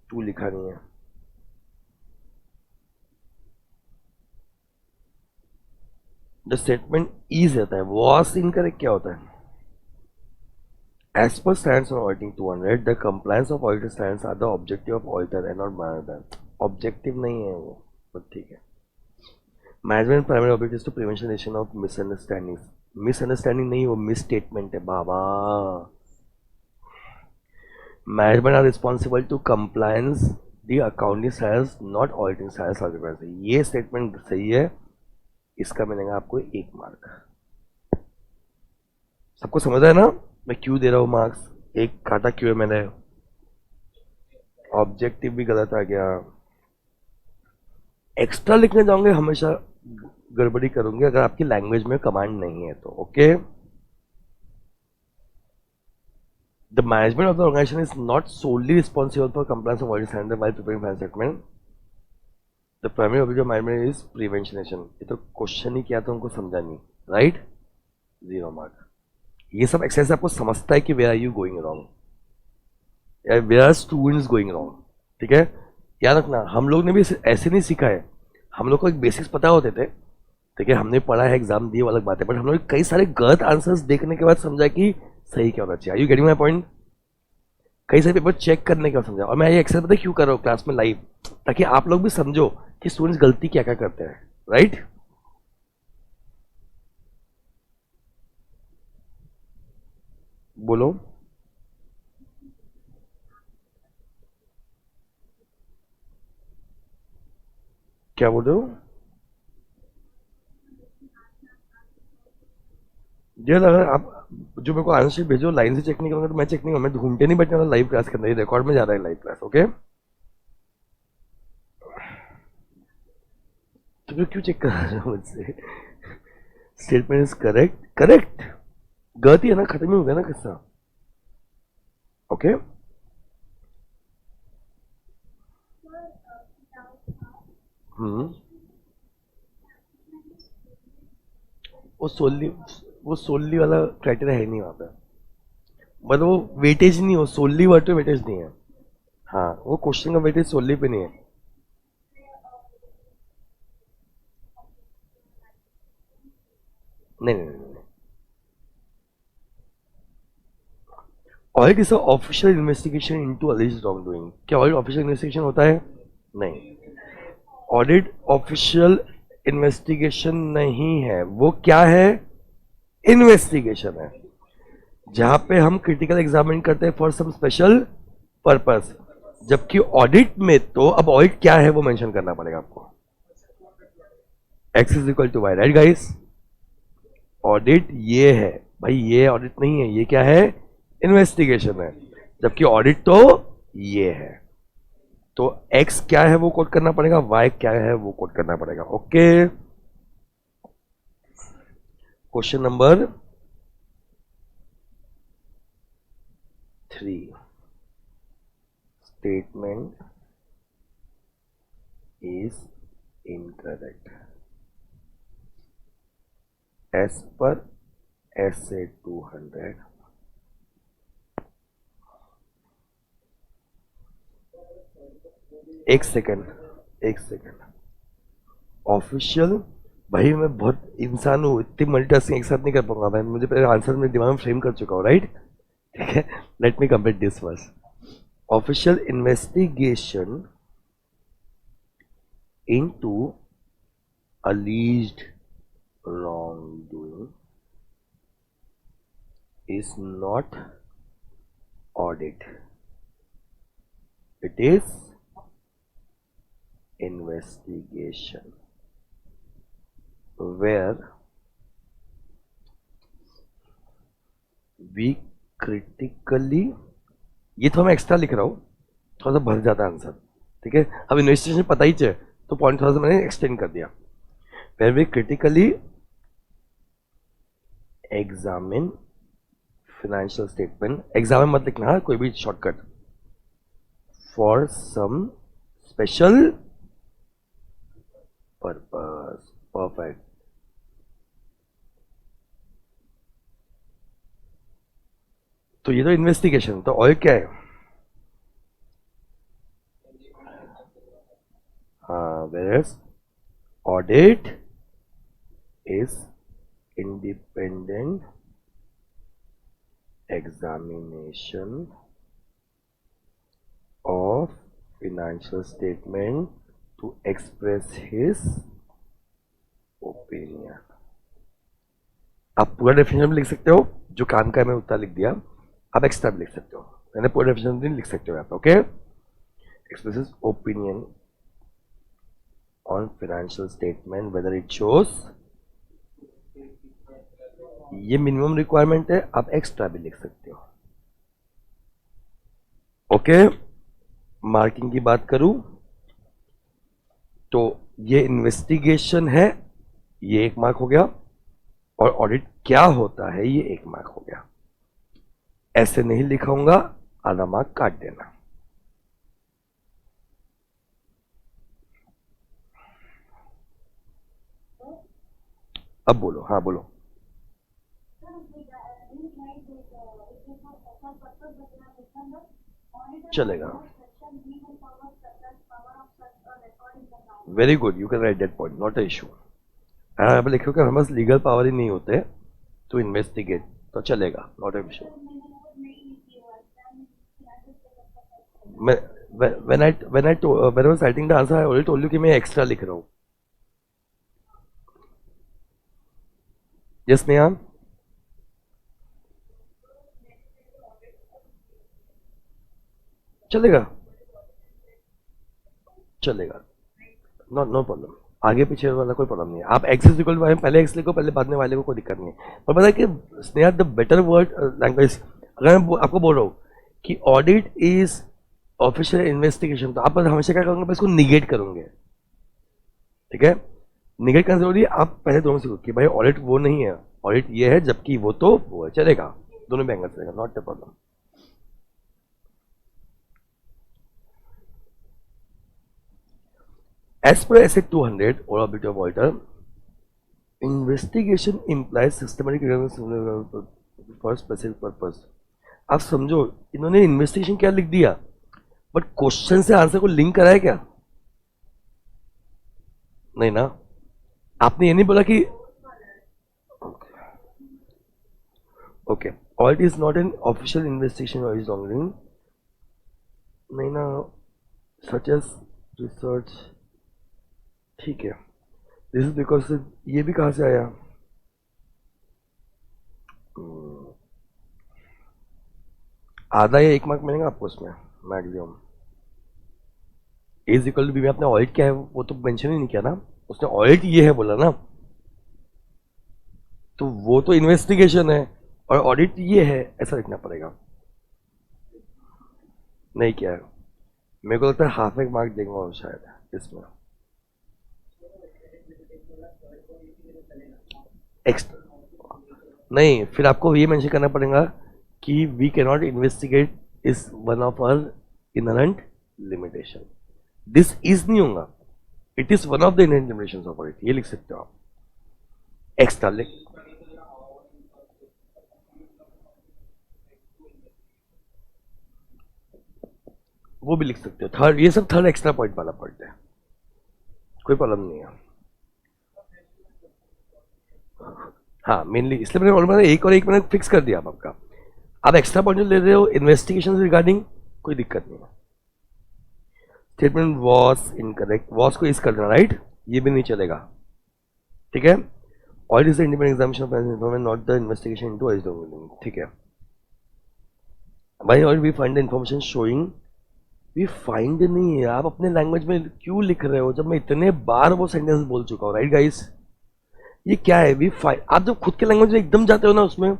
टू लिखा नहीं है. जो स्टेटमेंट इज रहता है, वॉस इनकरेक्ट क्या होता है? As per standards on auditing 200, the compliance of auditor standards are the objective of auditor and not management. Objective नहीं है वो, but ठीक है. Management primary objective is to prevention of misunderstandings. Misunderstanding नहीं, वो misstatement है बाबा. Management are responsible to compliance the accounting standards, not auditing standards. ये statement सही है, इसका मिलेगा आपको 1 मार्क. सबको समझ आया ना मैं क्यों दे रहा हूँ मार्क्स? एक काटा क्यों है मैंने. ऑब्जेक्टिव भी गलत आ गया. एक्स्ट्रा लिखने जाओगे हमेशा गड़बड़ी करूंगे अगर आपकी लैंग्वेज में कमांड नहीं है तो. Okay, the management of the organisation is not solely responsible for compliance of audit standard while preparing financial statement. The primary objective of management is prevention. ये तो क्वेश्चन ही किया था, उनको समझा नहीं, राइट? 0 मार्क। ये सब एक्सरसाइज आपको समझता है कि where are you going wrong, या where are students going wrong. ठीक है, याद रखना, हम लोग ने भी ऐसे नहीं सीखा है, हम लोग को एक बेसिक्स पता होते थे। ठीक है, हमने पढ़ा है, एग्जाम दिए, वो अलग बात है, बट हम लोग कई सारे गलत आंसर्स देखने के बाद समझा कि सही क्या होना चाहिए। Are you getting my point? कई सारे पेपर चेक करने के बाद समझा। और मैं ये एक्सरसाइज पता है क्यों कर रहा हूँ क्लास में लाइव, ताकि आप लोग भी समझो कि स्टूडेंट्स गलती क्या क्या करते हैं। राइट? बोलो क्या बोल रहे हो? यार अगर आप जो मेरे को आंसर भेजो लाइन से चेक नहीं करूंगा तो मैं चेक नहीं करूंगा, मैं ढूंढते नहीं बैठने वाला लाइव क्लास करना, ये रिकॉर्ड में जा रहा है लाइव क्लास। ओके, तो फिर क्यों चेक कर रहे हो मुझसे? स्टेटमेंट इज करेक्ट, करेक्ट, गलती है ना, खत्म ही हो गया ना किस्सा। ओके, हम्म, वो सोलली, वो सोलली वाला क्राइटेरिया है नहीं वहाँ पे, मतलब वो वेटेज नहीं हो, सोलली वर्ड पे वेटेज नहीं है। हाँ, वो क्वेश्चन का वेटेज सोलली पे नहीं है। नहीं नहीं नहीं, audit is official investigation into alleged wrongdoing. क्या ऑडिट ऑफिशियल इन्वेस्टिगेशन होता है? नहीं, ऑडिट ऑफिशियल इन्वेस्टिगेशन नहीं है, वो क्या है? इन्वेस्टिगेशन है, जहां पे हम क्रिटिकल एग्जामिन करते हैं फॉर सम स्पेशल पर्पस। जबकि ऑडिट में तो, अब ऑडिट क्या है वो मेंशन करना पड़ेगा आपको। X is equal to Y, right guys? Audit ये है भाई, ये ऑडिट नहीं है, ये क्या है? इन्वेस्टिगेशन है। जबकि ऑडिट तो ये है। तो एक्स क्या है वो कोड करना पड़ेगा, वाई क्या है वो कोड करना पड़ेगा। Okay, question number 3, statement is incorrect as per SA 200। एक सेकंड, एक सेकंड, ऑफिशियल, भाई मैं बहुत इंसान हूँ, इतनी मल्टीटास्किंग एक साथ नहीं कर पाऊंगा मैं, मुझे पहले आंसर मेरे दिमाग में फ्रेम कर चुका हूँ, राइट? ठीक है, let me complete this first. Official investigation into alleged wrongdoing is not audit, it is investigation, where we critically, ये तो मैं एक्स्ट्रा लिख रहा हूँ, थोड़ा सा भर जाता है आंसर। ठीक है, अब इन्वेस्टिगेशन पता ही चाहिए तो पॉइंट थोड़ा सा मैंने एक्सटेंड कर दिया। where we critically examine financial statement, examine मत लिखना हाँ, कोई भी shortcut, for some special purpose. Perfect. तो ये तो इन्वेस्टिगेशन, तो और क्या है? हाँ, whereas audit is independent examination of financial statement to express his opinion। आप पूरा डेफिनेशन भी लिख सकते हो, जो काम का है मैं उतना लिख दिया, आप एक्स्ट्रा भी लिख सकते हो, मैंने पूरा डेफिनेशन भी लिख सकते हो यहाँ पे। Okay, expresses opinion on financial statement whether it shows, ये मिनिमम रिक्वायरमेंट है, आप एक्स्ट्रा भी लिख सकते हो। ओके, मार्किंग की बात करूं तो ये इन्वेस्टिगेशन है, ये 1 मार्क हो गया, और ऑडिट क्या होता है ये 1 मार्क हो गया। ऐसे नहीं लिखाऊंगा, आधा मार्क काट देना। अब बोलो, हाँ बोलो। चलेगा. Very good, you can write that point, not a issue. आप लिखो कि हमारे पास लीगल पावर ही नहीं होते टू इन्वेस्टिगेट, तो चलेगा, नॉट अ इशू. मैं when I was writing the answer, I already told you कि मैं एक्स्ट्रा लिख रहा हूँ. यस नेहा. चलेगा, चलेगा, नो नो प्रॉब्लम. आगे पीछे वाला कोई प्रॉब्लम नहीं है. आप एक्स इज इक्वल टू पहले एक्स लिखो, पहले बाद में वाले को कोई दिक्कत नहीं है. और पता है कि Sneha the better word language, अगर मैं आपको बोल रहा हूँ कि ऑडिट इज ऑफिशियल इन्वेस्टिगेशन, तो आप हमेशा क्या करोगे, इसको निगेट करोगे. ठीक है, निगेट करना जरूरी है. आप पहले दोनों सीखो कि भाई ऑडिट वो नहीं है, ऑडिट ये है, जबकि वो तो वो है. चलेगा, दोनों भी एंगल चलेगा, not a problem. As per SF 200 or a bit of Walter, investigation implies systematic for specific purpose. आप समझो, इन्होंने इन्वेस्टिगेशन क्या लिख दिया, बट क्वेश्चन से आंसर को लिंक कराया क्या? नहीं ना. आपने ये नहीं बोला कि okay audit is not an official investigation और इज लॉन्ग. नहीं ना, सच एज रिसर्च. ठीक है, दिस इज बिकॉज ये भी कहां से आया? आधा या 1 मार्क मिलेगा आपको उसमें maximum. Is equal to B में आपने ऑडिट क्या है वो तो मेंशन ही नहीं किया ना. उसने ऑडिट ये है बोला ना, तो वो तो इन्वेस्टिगेशन है और ऑडिट ये है, ऐसा लिखना पड़ेगा. नहीं किया है. मेरे को लगता है हाफ एक मार्क देंगे शायद इसमें. एक्स्ट्रा नहीं, फिर आपको ये मेंशन करना पड़ेगा कि we can not investigate is one of our inherent limitation. This is नहीं होगा, it is one of the inherent limitations of audit, ये लिख सकते हो आप. एक्स्ट्रा लिख, वो भी लिख सकते हो. थर्ड, ये सब थर्ड एक्स्ट्रा पॉइंट वाला पॉइंट है, कोई प्रॉब्लम नहीं है. हाँ, मेनली इसलिए मैंने ऑलमोस्ट एक और एक मैंने फिक्स कर दिया आपका. आप एक्स्ट्रा पॉइंट ले रहे हो इन्वेस्टिगेशन रिगार्डिंग, कोई दिक्कत नहीं है. स्टेटमेंट वॉज इनकरेक्ट, वॉज को इस कर देना, राइट, ये भी नहीं चलेगा. ठीक है. Audit is the independent examination of information, not the investigation into audit. ठीक है भाई. और we find the information showing, we find नहीं है, आप अपने लैंग्वेज में क्यों लिख रहे हो जब मैं इतने बार वो सेंटेंस बोल चुका हूँ, राइट गाइस. ये क्या है? वी फाइंड, आप जब खुद के लैंग्वेज में एकदम जाते हो ना उसमें,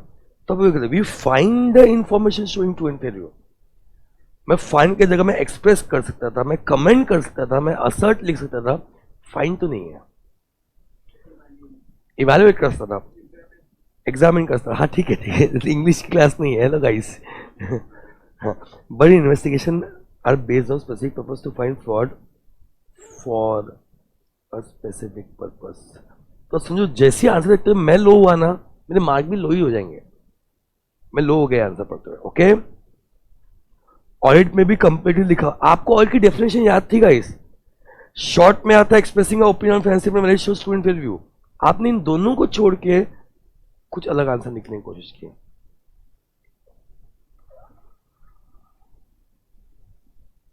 तब we find the information showing to interview. मैं फाइंड की जगह मैं एक्सप्रेस कर सकता था, मैं कमेंट कर सकता था, मैं असर्ट लिख सकता था. फाइंड तो नहीं है. इवेल्युएट कर सकता था, एग्जामिन कर सकता था. हाँ ठीक है, ठीक है, इंग्लिश की क्लास नहीं है. Hello guys. But investigation are based on specific purpose to find fraud for a specific purpose. तो समझो, जैसे आंसर देखते हुए मैं लो हुआ ना, मेरे मार्क भी लो ही हो जाएंगे. मैं लो हो गया आंसर पढ़ते हुए. ओके. ऑडिट में भी कंपेटिव लिखा. आपको ऑडिट की डेफिनेशन याद थी गाइस. शॉर्ट में आता है एक्सप्रेसिंग ओपिनियन फ्रेंडशिप में स्टूडेंट रिव्यू. आपने इन दोनों को छोड़ के कुछ अलग आंसर निकलने की कोशिश की.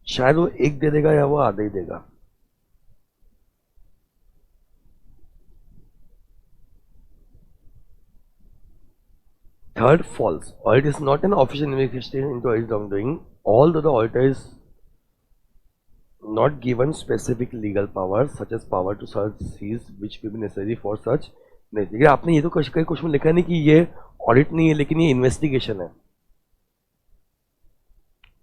शायद वो एक दे देगा या वो आधा ही देगा. Third, false. Audit is not an official investigation into audit wrongdoing. Although the auditor is not given specific legal powers such as power to search, seize, which may be necessary for such. नहीं, लेकिन आपने ये तो कहीं कुछ में लिखा नहीं कि ये ऑडिट नहीं है, लेकिन ये इन्वेस्टिगेशन है.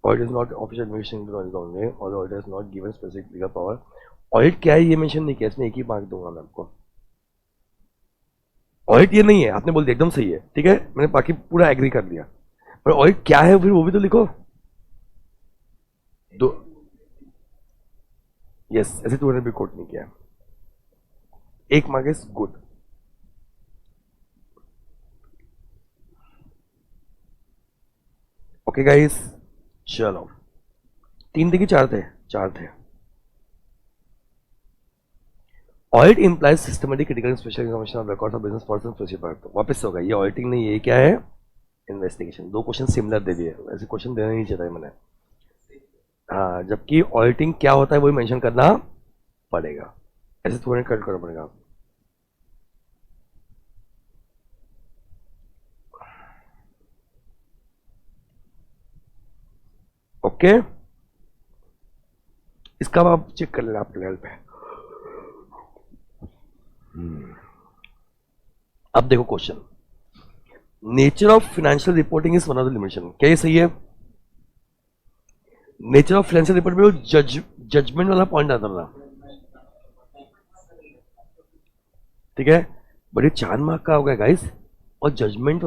Audit is not official investigation into audit wrongdoing, or the auditor is not given specific legal power. Audit क्या है ये मेंशन नहीं किया, इसमें एक ही मार्क दूंगा मैं आपको. ऑडिट ये नहीं है, आपने बोल दिया एकदम सही है, ठीक है, मैंने बाकी पूरा एग्री कर लिया. पर ऑडिट क्या है फिर वो भी तो लिखो. दो, यस, ऐसे 200 भी कोट नहीं किया. एक mark is good. Okay guys, चलो 3 थे कि 4 थे? 4 थे। Audit implies systematic critical special information of records of business person specified. तो वापस होगा, ये ऑडिटिंग नहीं, ये क्या है? इन्वेस्टिगेशन। 2 क्वेश्चन सिमिलर दे दिए, ऐसे क्वेश्चन देना नहीं चाहिए मैंने। हाँ, जबकि ऑडिटिंग क्या होता है वही मेंशन करना पड़ेगा, ऐसे थोड़ा कट करना पड़ेगा। ओके, इसका आप चेक कर लेना आप लेवल पे। अब देखो question, nature of financial reporting is one of the limitation. क्या ये सही है? नेचर ऑफ फाइनेंशियल रिपोर्ट में वो जजमेंट वाला पॉइंट आता था, ठीक है, बट ये 4 मार्क का हो गया गाइस, और जजमेंट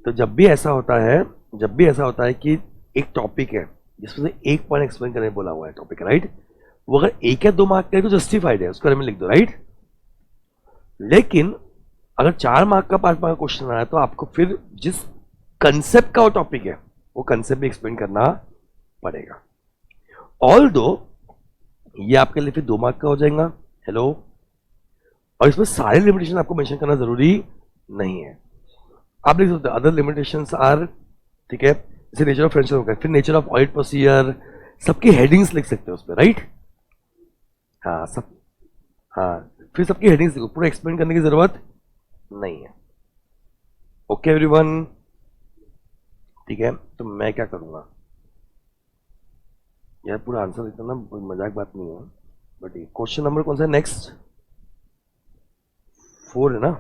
तो जब भी ऐसा होता है कि एक टॉपिक है जिसमें से एक पॉइंट एक्सप्लेन करने बोला हुआ है टॉपिक, राइट, वो अगर 1 या 2 मार्क का है तो जस्टिफाइड है, उसके बारे में लिख दो, राइट। लेकिन अगर 4 मार्क का 5 मार्क का क्वेश्चन आया तो आपको फिर जिस कंसेप्ट का वो टॉपिक है वो कंसेप्ट भी एक्सप्लेन करना पड़ेगा। ऑल दो ये आपके लिए फिर 2 मार्क का हो जाएगा, हेलो, और इसमें सारे लिमिटेशन आपको मेंशन करना जरूरी नहीं है, आप लिख सकते हो अदर लिमिटेशंस आर, ठीक है, जैसे नेचर ऑफ फाइनेंशियल होगा, फिर नेचर ऑफ ऑडिट प्रोसीजर, सबकी हेडिंग्स लिख सकते हो उस पर, राइट। हाँ सब, हाँ फिर सबकी हेडिंग्स लिखो, पूरा एक्सप्लेन करने की जरूरत नहीं है। ओके एवरीवन, ठीक है, तो मैं क्या करूंगा यार, पूरा आंसर लिखना ना कोई मजाक बात नहीं है, बट क्वेश्चन नंबर कौन सा है? नेक्स्ट 4 है ना,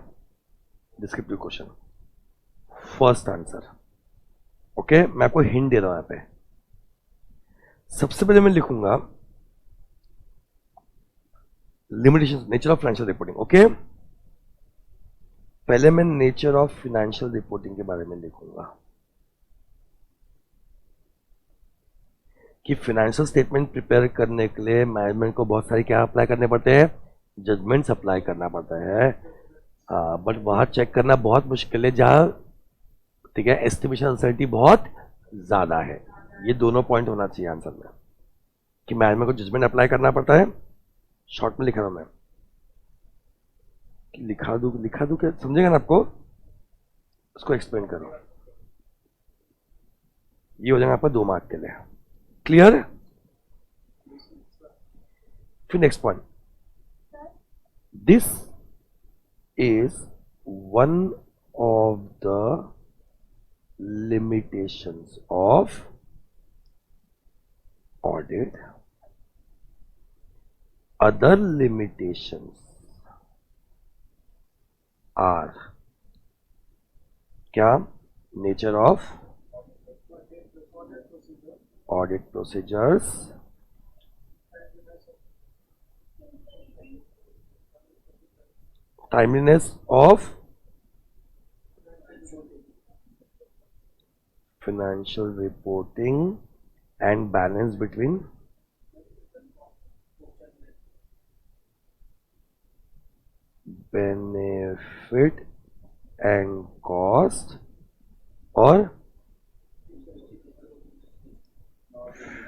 descriptive question, first answer. Okay, मैं आपको हिंट दे रहा हूं यहाँ पे। सबसे पहले मैं लिखूंगा limitation, nature of financial reporting. Okay, पहले मैं नेचर ऑफ फाइनेंशियल रिपोर्टिंग के बारे में लिखूंगा कि फाइनेंशियल स्टेटमेंट प्रिपेयर करने के लिए मैनेजमेंट को बहुत सारी क्या अप्लाई करने पड़ते हैं? जजमेंट्स अप्लाई करना पड़ता है। हाँ, बट वहां चेक करना बहुत मुश्किल है जहां, ठीक है, एस्टिमेशन अनसर्टेनिटी बहुत ज्यादा है। ये दोनों पॉइंट होना चाहिए आंसर में कि मैनेजमेंट को जजमेंट अप्लाई करना पड़ता है। शॉर्ट में लिखा रहा हूं मैं, लिखा दूं क्या, समझेगा ना आपको, उसको एक्सप्लेन करो, ये हो जाएगा आपका 2 मार्क के लिए, क्लियर। फिर next point, this is one of the limitations of audit. Other limitations are क्या? Nature of audit procedures, timeliness of financial reporting, and balance between benefit and cost or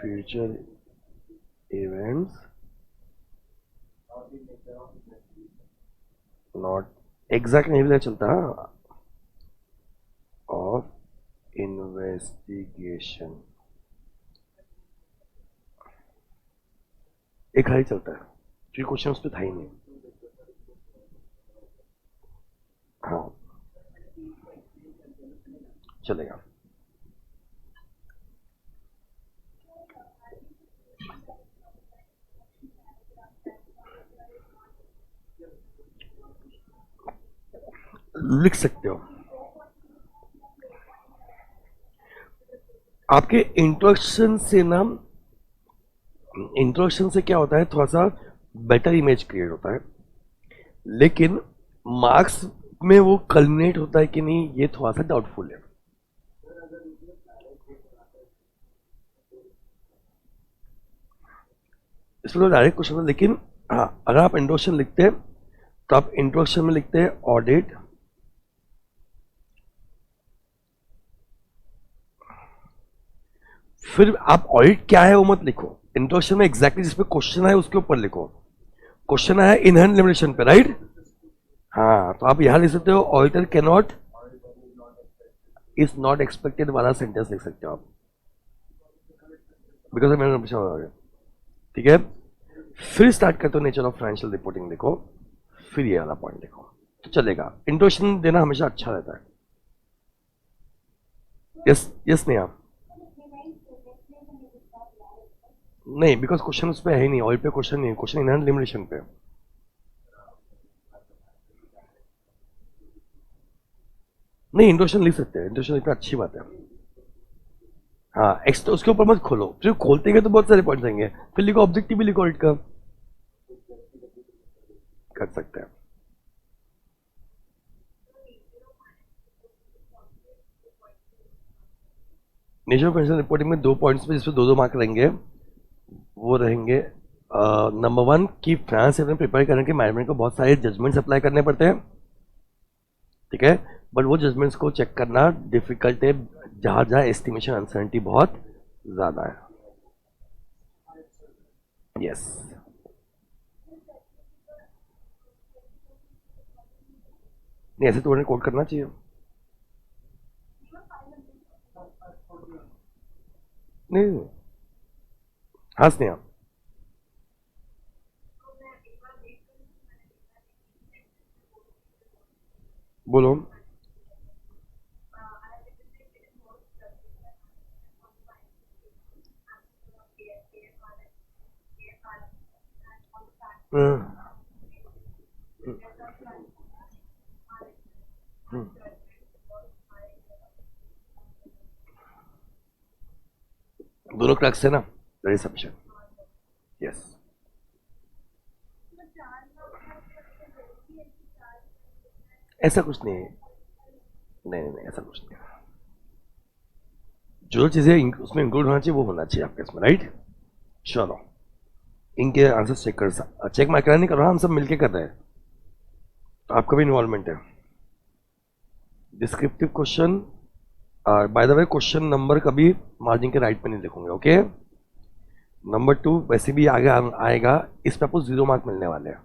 future events not exact नहीं पता चलता of investigation, एक high चलता है क्योंकि question उस पर था ही नहीं। हाँ चलेगा, लिख सकते हो। आपके इंट्रोडक्शन से ना, इंट्रोडक्शन से क्या होता है, थोड़ा सा बेटर इमेज क्रिएट होता है, लेकिन मार्क्स में वो कल्मिनेट होता है कि नहीं, ये थोड़ा सा डाउटफुल है। इसमें तो डायरेक्ट क्वेश्चन है, लेकिन हाँ, अगर आप इंट्रोडक्शन लिखते हैं तो आप इंट्रोडक्शन में लिखते हैं ऑडिट फिर आप ऑडिट क्या है वो मत लिखो, इंट्रोडक्शन में एग्जैक्टली जिस पे क्वेश्चन है उसके ऊपर लिखो। क्वेश्चन है इनहेरेंट लिमिटेशन पे, राइट? हाँ, तो आप यहां लिख सकते हो auditor can not is not expected वाला सेंटेंस लिख सकते हो आप, बिकॉज ऑफ इनहेरेंट लिमिटेशन। ठीक है, फिर स्टार्ट करते हो नेचर ऑफ फाइनेंशियल रिपोर्टिंग देखो, फिर ये वाला पॉइंट देखो, तो चलेगा। इंट्रोडक्शन देना हमेशा अच्छा रहता है। यस यस नहीं आप नहीं, बिकॉज क्वेश्चन उस पर है ही नहीं, ऑयल पे क्वेश्चन नहीं है, क्वेश्चन इनहेरेंट लिमिटेशन पे। नहीं, इंट्रोडक्शन लिख सकते हैं, इंट्रोडक्शन लिखना अच्छी बात है। हाँ, एक्स्ट्रा उसके ऊपर मत खोलो, फिर खोलते गए तो बहुत सारे पॉइंट्स आएंगे, फिर लिखो ऑब्जेक्टिव भी लिखो ऑडिट का, कर सकते हैं। नेचर ऑफ फाइनेंशियल रिपोर्टिंग में 2 पॉइंट्स पे जिसपे 2-2 मार्क रहेंगे, वो रहेंगे नंबर 1 कि फाइनेंस स्टेटमेंट प्रिपेयर करने के मैनेजमेंट को बहुत सारे जजमेंट्स अप्लाई करने पड़ते हैं, ठीक है, बट वो जजमेंट्स को चेक करना डिफिकल्ट है जहां जहां एस्टिमेशन अनसर्टेनिटी बहुत ज्यादा है। यस, नहीं ऐसे तो उन्हें कोड करना चाहिए। नहीं, हाँ स्नेहा बोलो। हम्म, हम्म, दोनों क्रक्स है ना, वेरी सफिशिएंट। यस, ऐसा कुछ नहीं है, नहीं नहीं नहीं, ऐसा कुछ नहीं है। जो चीजें उसमें इंक्लूड होना चाहिए वो होना चाहिए आपके इसमें, राइट? चलो, इनके आंसर चेक कर, चेक मैं नहीं कर रहा, हम सब मिलके कर रहे हैं, तो आपका भी इन्वॉल्वमेंट है। Descriptive question, by the way question number कभी मार्जिन के राइट पे नहीं लिखूंगे, ओके? नंबर 2 वैसे भी आगे आएगा, इस पे आपको 0 मार्क मिलने वाले हैं।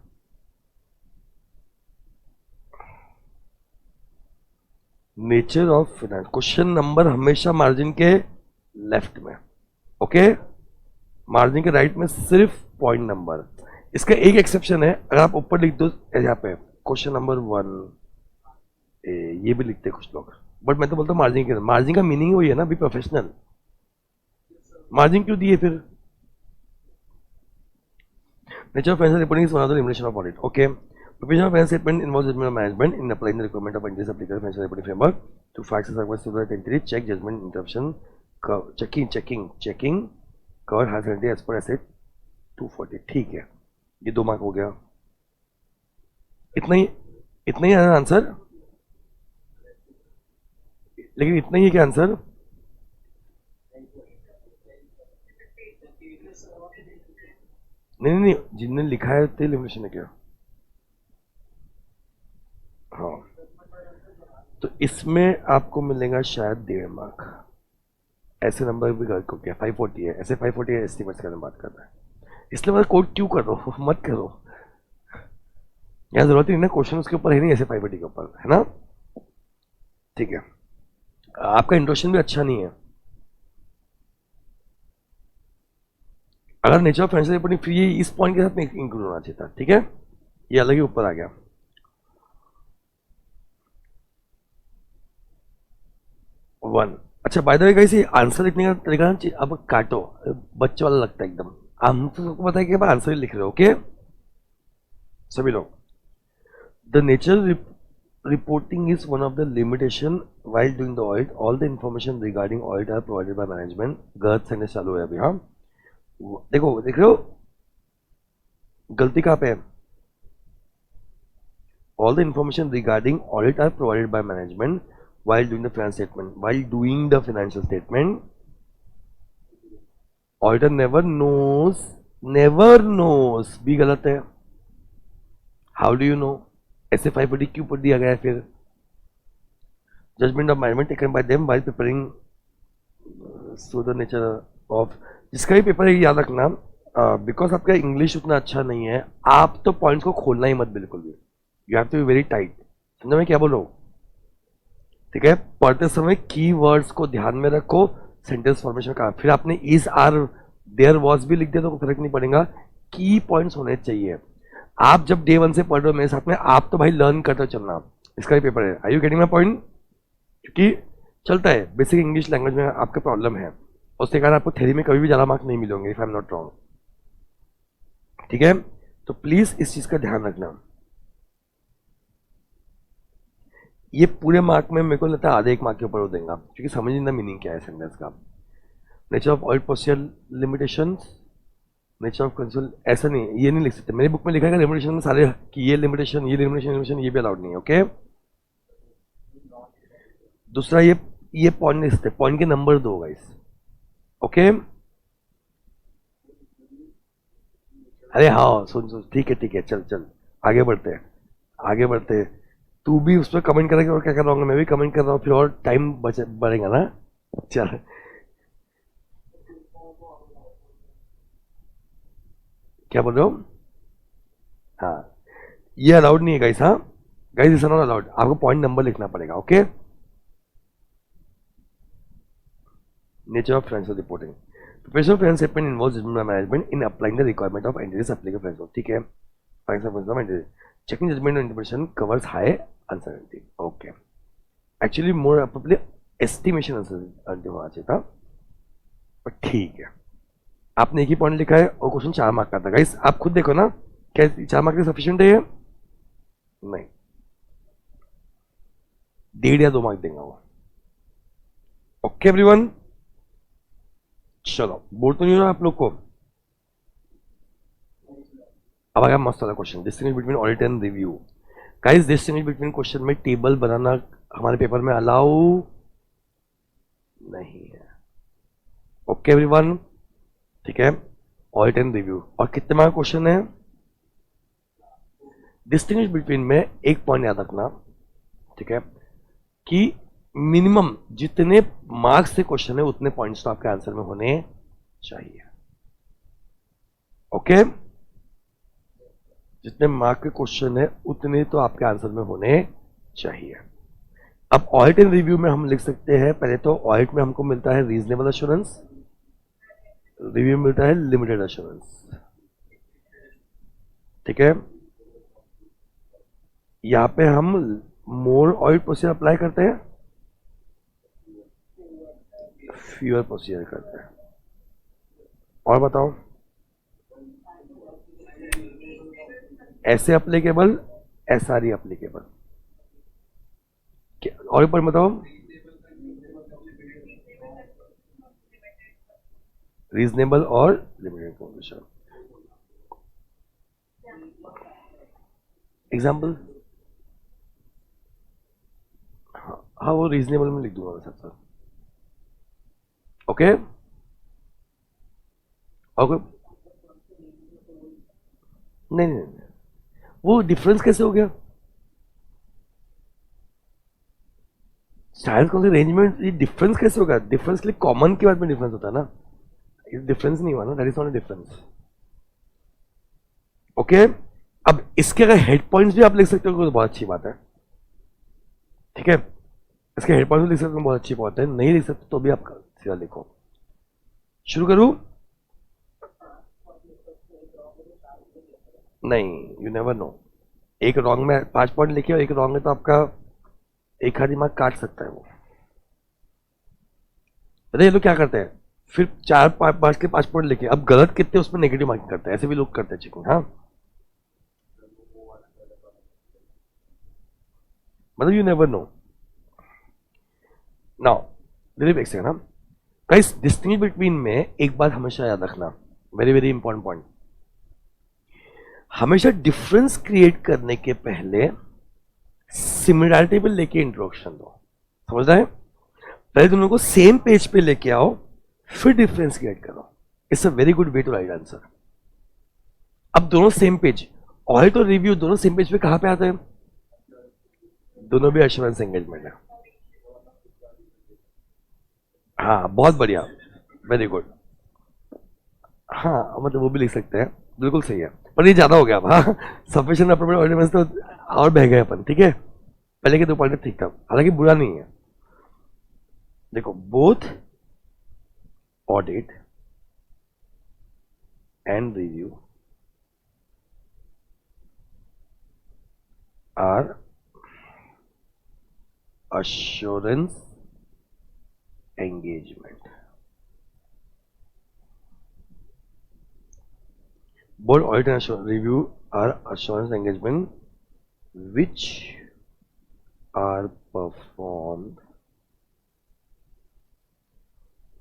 Nature of finance question number हमेशा मार्जिन के लेफ्ट में, ओके? मार्जिन के राइट में सिर्फ पॉइंट नंबर। इसका एक एक्सेप्शन है, अगर आप ऊपर लिख दो यहाँ पे क्वेश्चन नंबर 1 ये भी लिखते हैं कुछ लोग, बट मैं तो बोलता हूँ मार्जिन के, मार्जिन का मीनिंग वही है ना, बी प्रोफेशनल। मार्जिन क्यों दिए फिर? Nature of financial reporting is one of the limitation of audit, okay? Preparation of financial statement involves judgment of management in applying the requirement of India's applicable financial reporting framework to facts and circumstances to the entity, check, judgment, interruption, checking, cover has entity as per asset 240। ठीक है, ये 2 mark हो गया। इतना ही है answer, लेकिन इतना ही है क्या आंसर? नहीं, जिनने लिखा है तो लिमिटेशन है क्या? हाँ, तो इसमें आपको मिलेगा शायद 1.5 मार्क। ऐसे नंबर भी गलत हो गया, 540 है, ऐसे 540 है, एस्टिमेट्स के बारे में बात कर रहा है, इसलिए मतलब कोड क्यों कर रहा हो, मत करो, यहाँ जरूरत ही नहीं ना, क्वेश्चन उसके ऊपर है नहीं ऐसे 540 के ऊपर, है ना? ठीक है, आपका इंट्रोडक्शन भी अच्छा नहीं है। अगर नेचर ऑफ फाइनेंशियल रिपोर्टिंग फिर ये इस पॉइंट के साथ में इंक्लूड होना चाहिए था, ठीक है, ये अलग ही ऊपर आ गया। 1, अच्छा बाय द वे गाइस, ये आंसर लिखने का तरीका ना अब काटो, बच्चे वाला लगता है एकदम, हम तो सबको पता है कि आंसर ही लिख रहे हो, ओके सभी लोग? The nature reporting is one of the limitation while doing the audit. All the information regarding audit are provided by management। गलत सेंटेंस चालू है अभी, हाँ देखो, देख रहे हो गलती कहाँ पे है? All the information regarding audit are provided by management while doing the financial statement। While doing the financial statement, auditor never knows भी गलत है। How do you know? ऐसे 540 क्यों पर दिया गया है फिर? Judgment of management taken by them while preparing so the nature of जिसका भी पेपर है याद रखना, बिकॉज आपका इंग्लिश उतना अच्छा नहीं है, आप तो पॉइंट्स को खोलना ही मत बिल्कुल भी, you have to be very tight. समझो मैं क्या बोल रहा हूँ? ठीक है, पढ़ते समय की वर्ड्स को ध्यान में रखो, सेंटेंस फॉर्मेशन का, फिर आपने इज आर देयर वॉज भी लिख दिया तो कोई फर्क नहीं पड़ेगा, की पॉइंट्स होने चाहिए। आप जब डे 1 से पढ़ रहे हो मेरे साथ में, आप तो भाई लर्न करते हो चलना, इसका भी पेपर है। आई यू गेटिंग माई पॉइंट? क्योंकि चलता है, बेसिक इंग्लिश लैंग्वेज में आपका प्रॉब्लम है, उसके कारण आपको थ्योरी में कभी भी ज़्यादा मार्क्स नहीं मिलेंगे, if I am not wrong. ठीक है, तो प्लीज इस चीज का ध्यान रखना। ये पूरे मार्क में मेरे को लगता है आधे एक मार्क के ऊपर हो देगा, क्योंकि समझ नहीं मीनिंग क्या है सेंटेंस का। Nature of oil potential limitation, nature of console, ऐसा नहीं, ये नहीं लिख सकते। मेरी बुक में लिखा है लिमिटेशन में सारे कि ये लिमिटेशन, ये लिमिटेशन, लिमिटेशन ये भी अलाउड नहीं है। ओके, दूसरा ये पॉइंट नहीं सकते, पॉइंट के नंबर दो गाइस। ओके, अरे हाँ सुन सुन, ठीक है ठीक है, चल चल आगे बढ़ते हैं, आगे बढ़ते हैं। तू भी उस पर कमेंट करेगा और क्या कर रहा हूँ मैं भी कमेंट कर रहा हूँ, फिर और टाइम बढ़ेगा ना। चल, क्या बोल रहे हो? हाँ, ये अलाउड नहीं है गाइस। हाँ गाइस, इज नॉट अलाउड, आपको पॉइंट नंबर लिखना पड़ेगा। Okay, nature of financial reporting, preparation of financial statement involves judgement management in applying the requirement of entities applicable financial. ठीक है, financial entities checking judgement and interpretation covers high uncertainty. Okay, actually more appropriate estimation uncertainty होना चाहिए था, पर ठीक है। आपने एक ही पॉइंट लिखा है और क्वेश्चन 4 मार्क का था गाइस, आप खुद देखो ना, क्या 4 मार्क के सफिशिएंट है ये? नहीं, 1.5 या 2 मार्क देंगे वो। ओके एवरीवन, चलो बोल तो नहीं हो आप लोग को। अब आया मस्त वाला question, distinguish between audit and review. Guys, distinguish between question में टेबल बनाना हमारे पेपर में अलाउ नहीं है। ओके एवरीवन, ठीक है, ऑडिट एंड रिव्यू। और कितने मार्क क्वेश्चन है? डिस्टिंग्विश बिटवीन में एक पॉइंट याद रखना, ठीक है, कि मिनिमम जितने मार्क्स से क्वेश्चन है उतने पॉइंट्स तो आपके आंसर में होने चाहिए। ओके, जितने मार्क के क्वेश्चन है उतने तो आपके आंसर में होने चाहिए। अब ऑडिट एंड रिव्यू में हम लिख सकते हैं, पहले तो ऑडिट में हमको मिलता है रीजनेबल एश्योरेंस, रिव्यू में मिलता है लिमिटेड एश्योरेंस। ठीक है, यहां पे हम मोर ऑडिट प्रोसीजर अप्लाई करते हैं, फ्यूअर प्रोसीजर करते हैं। और बताओ, ऐसे अप्लीकेबल, एसआरई अप्लीकेबल, और ऊपर बताओ, रीजनेबल और लिमिटेड कंडीशन। एग्जाम्पल, हाँ वो रीजनेबल में लिख दूंगा मैं साथ साथ। ओके, और नहीं, नहीं नहीं, वो डिफरेंस कैसे हो गया? साइंस कौन सी रेंज में, ये डिफरेंस कैसे होगा? डिफरेंस के लिए कॉमन के बाद में डिफरेंस होता है ना, ये डिफरेंस नहीं हुआ ना, that is not a difference. Okay, अब इसके अगर हेड पॉइंट्स भी आप लिख सकते हो तो बहुत अच्छी बात है। ठीक है, इसके हेड पॉइंट्स भी लिख सकते हो बहुत अच्छी बात है, नहीं लिख सकते तो भी आप सीधा लिखो। शुरू करूं? नहीं, यू नेवर नो, एक रॉन्ग में 5 पॉइंट लिखे और एक रॉन्ग में तो आपका एक हाथ दिमाग काट सकता है वो। अरे ये लोग क्या करते हैं, फिर 4 5 के 5 पॉइंट लिखे, अब गलत कितने उसमें नेगेटिव मार्किंग करते हैं, ऐसे भी लोग करते हैं चेकिंग। हाँ, मतलब you never know. Now Dilip एक सेकंड, गाइस डिस्टिंग्विश बिटवीन में एक बात हमेशा याद रखना, वेरी वेरी इंपॉर्टेंट पॉइंट, हमेशा डिफरेंस क्रिएट करने के पहले सिमिलरिटी पे लेके इंट्रोडक्शन दो। समझ रहे हैं? पहले दोनों को सेम पेज पे लेके आओ, फिर डिफरेंस क्रिएट करो। It's a very good way to write answer. अब दोनों सेम पेज, ऑडिट और रिव्यू दोनों सेम पेज पे कहां पे आते हैं? दोनों भी एश्योरेंस एंगेजमेंट है। हाँ बहुत बढ़िया, वेरी गुड। हाँ मतलब वो भी लिख सकते हैं, बिल्कुल सही है, पर ये ज्यादा हो गया अब। हाँ, सफिशिएंट अप्रोप्रिएट ऑर्डिनेंस तो और बह गए अपन, ठीक है। पहले के 2 पॉइंट ठीक था, हालांकि बुरा नहीं है। देखो, both audit and review are assurance engagement. Both audit and review are assurance engagement which are performed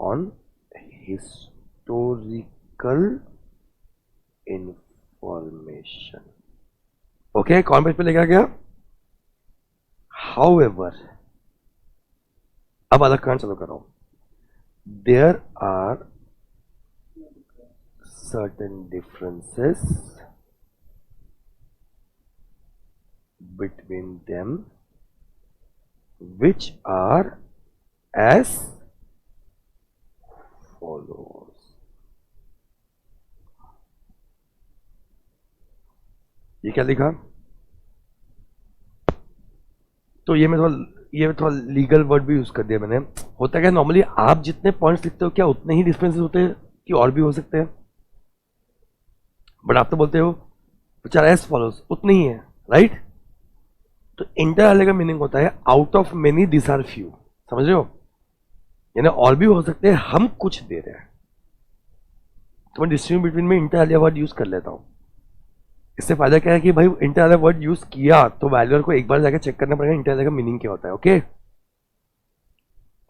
on historical information. Okay, कौन पेज पे लेकर गया? However, अब अलग कांड चालू कर रहा हूं. There are certain differences between them which are as follows. ये क्या लिखा? तो ये थोड़ा लीगल वर्ड भी यूज कर दिया मैंने। होता क्या, नॉर्मली आप जितने पॉइंट्स लिखते हो क्या उतने ही डिफरेंसेस होते हैं कि और भी हो सकते हैं? बट आप तो बोलते हो विच एज फॉलोज, उतने ही है, राइट? तो इंटर आने का मीनिंग होता है out of many this are few, समझ रहे हो? यानी और भी हो सकते हैं, हम कुछ दे रहे हैं। तो मैं डिस्ट्रीब्यूट बिटवीन में इंटर आलिया वर्ड यूज कर लेता हूं। इससे फायदा क्या है कि भाई इंटर आलिया वर्ड यूज किया तो वैल्यूअर को एक बार जाकर चेक करना पड़ेगा इंटर आलिया का मीनिंग क्या होता है। ओके,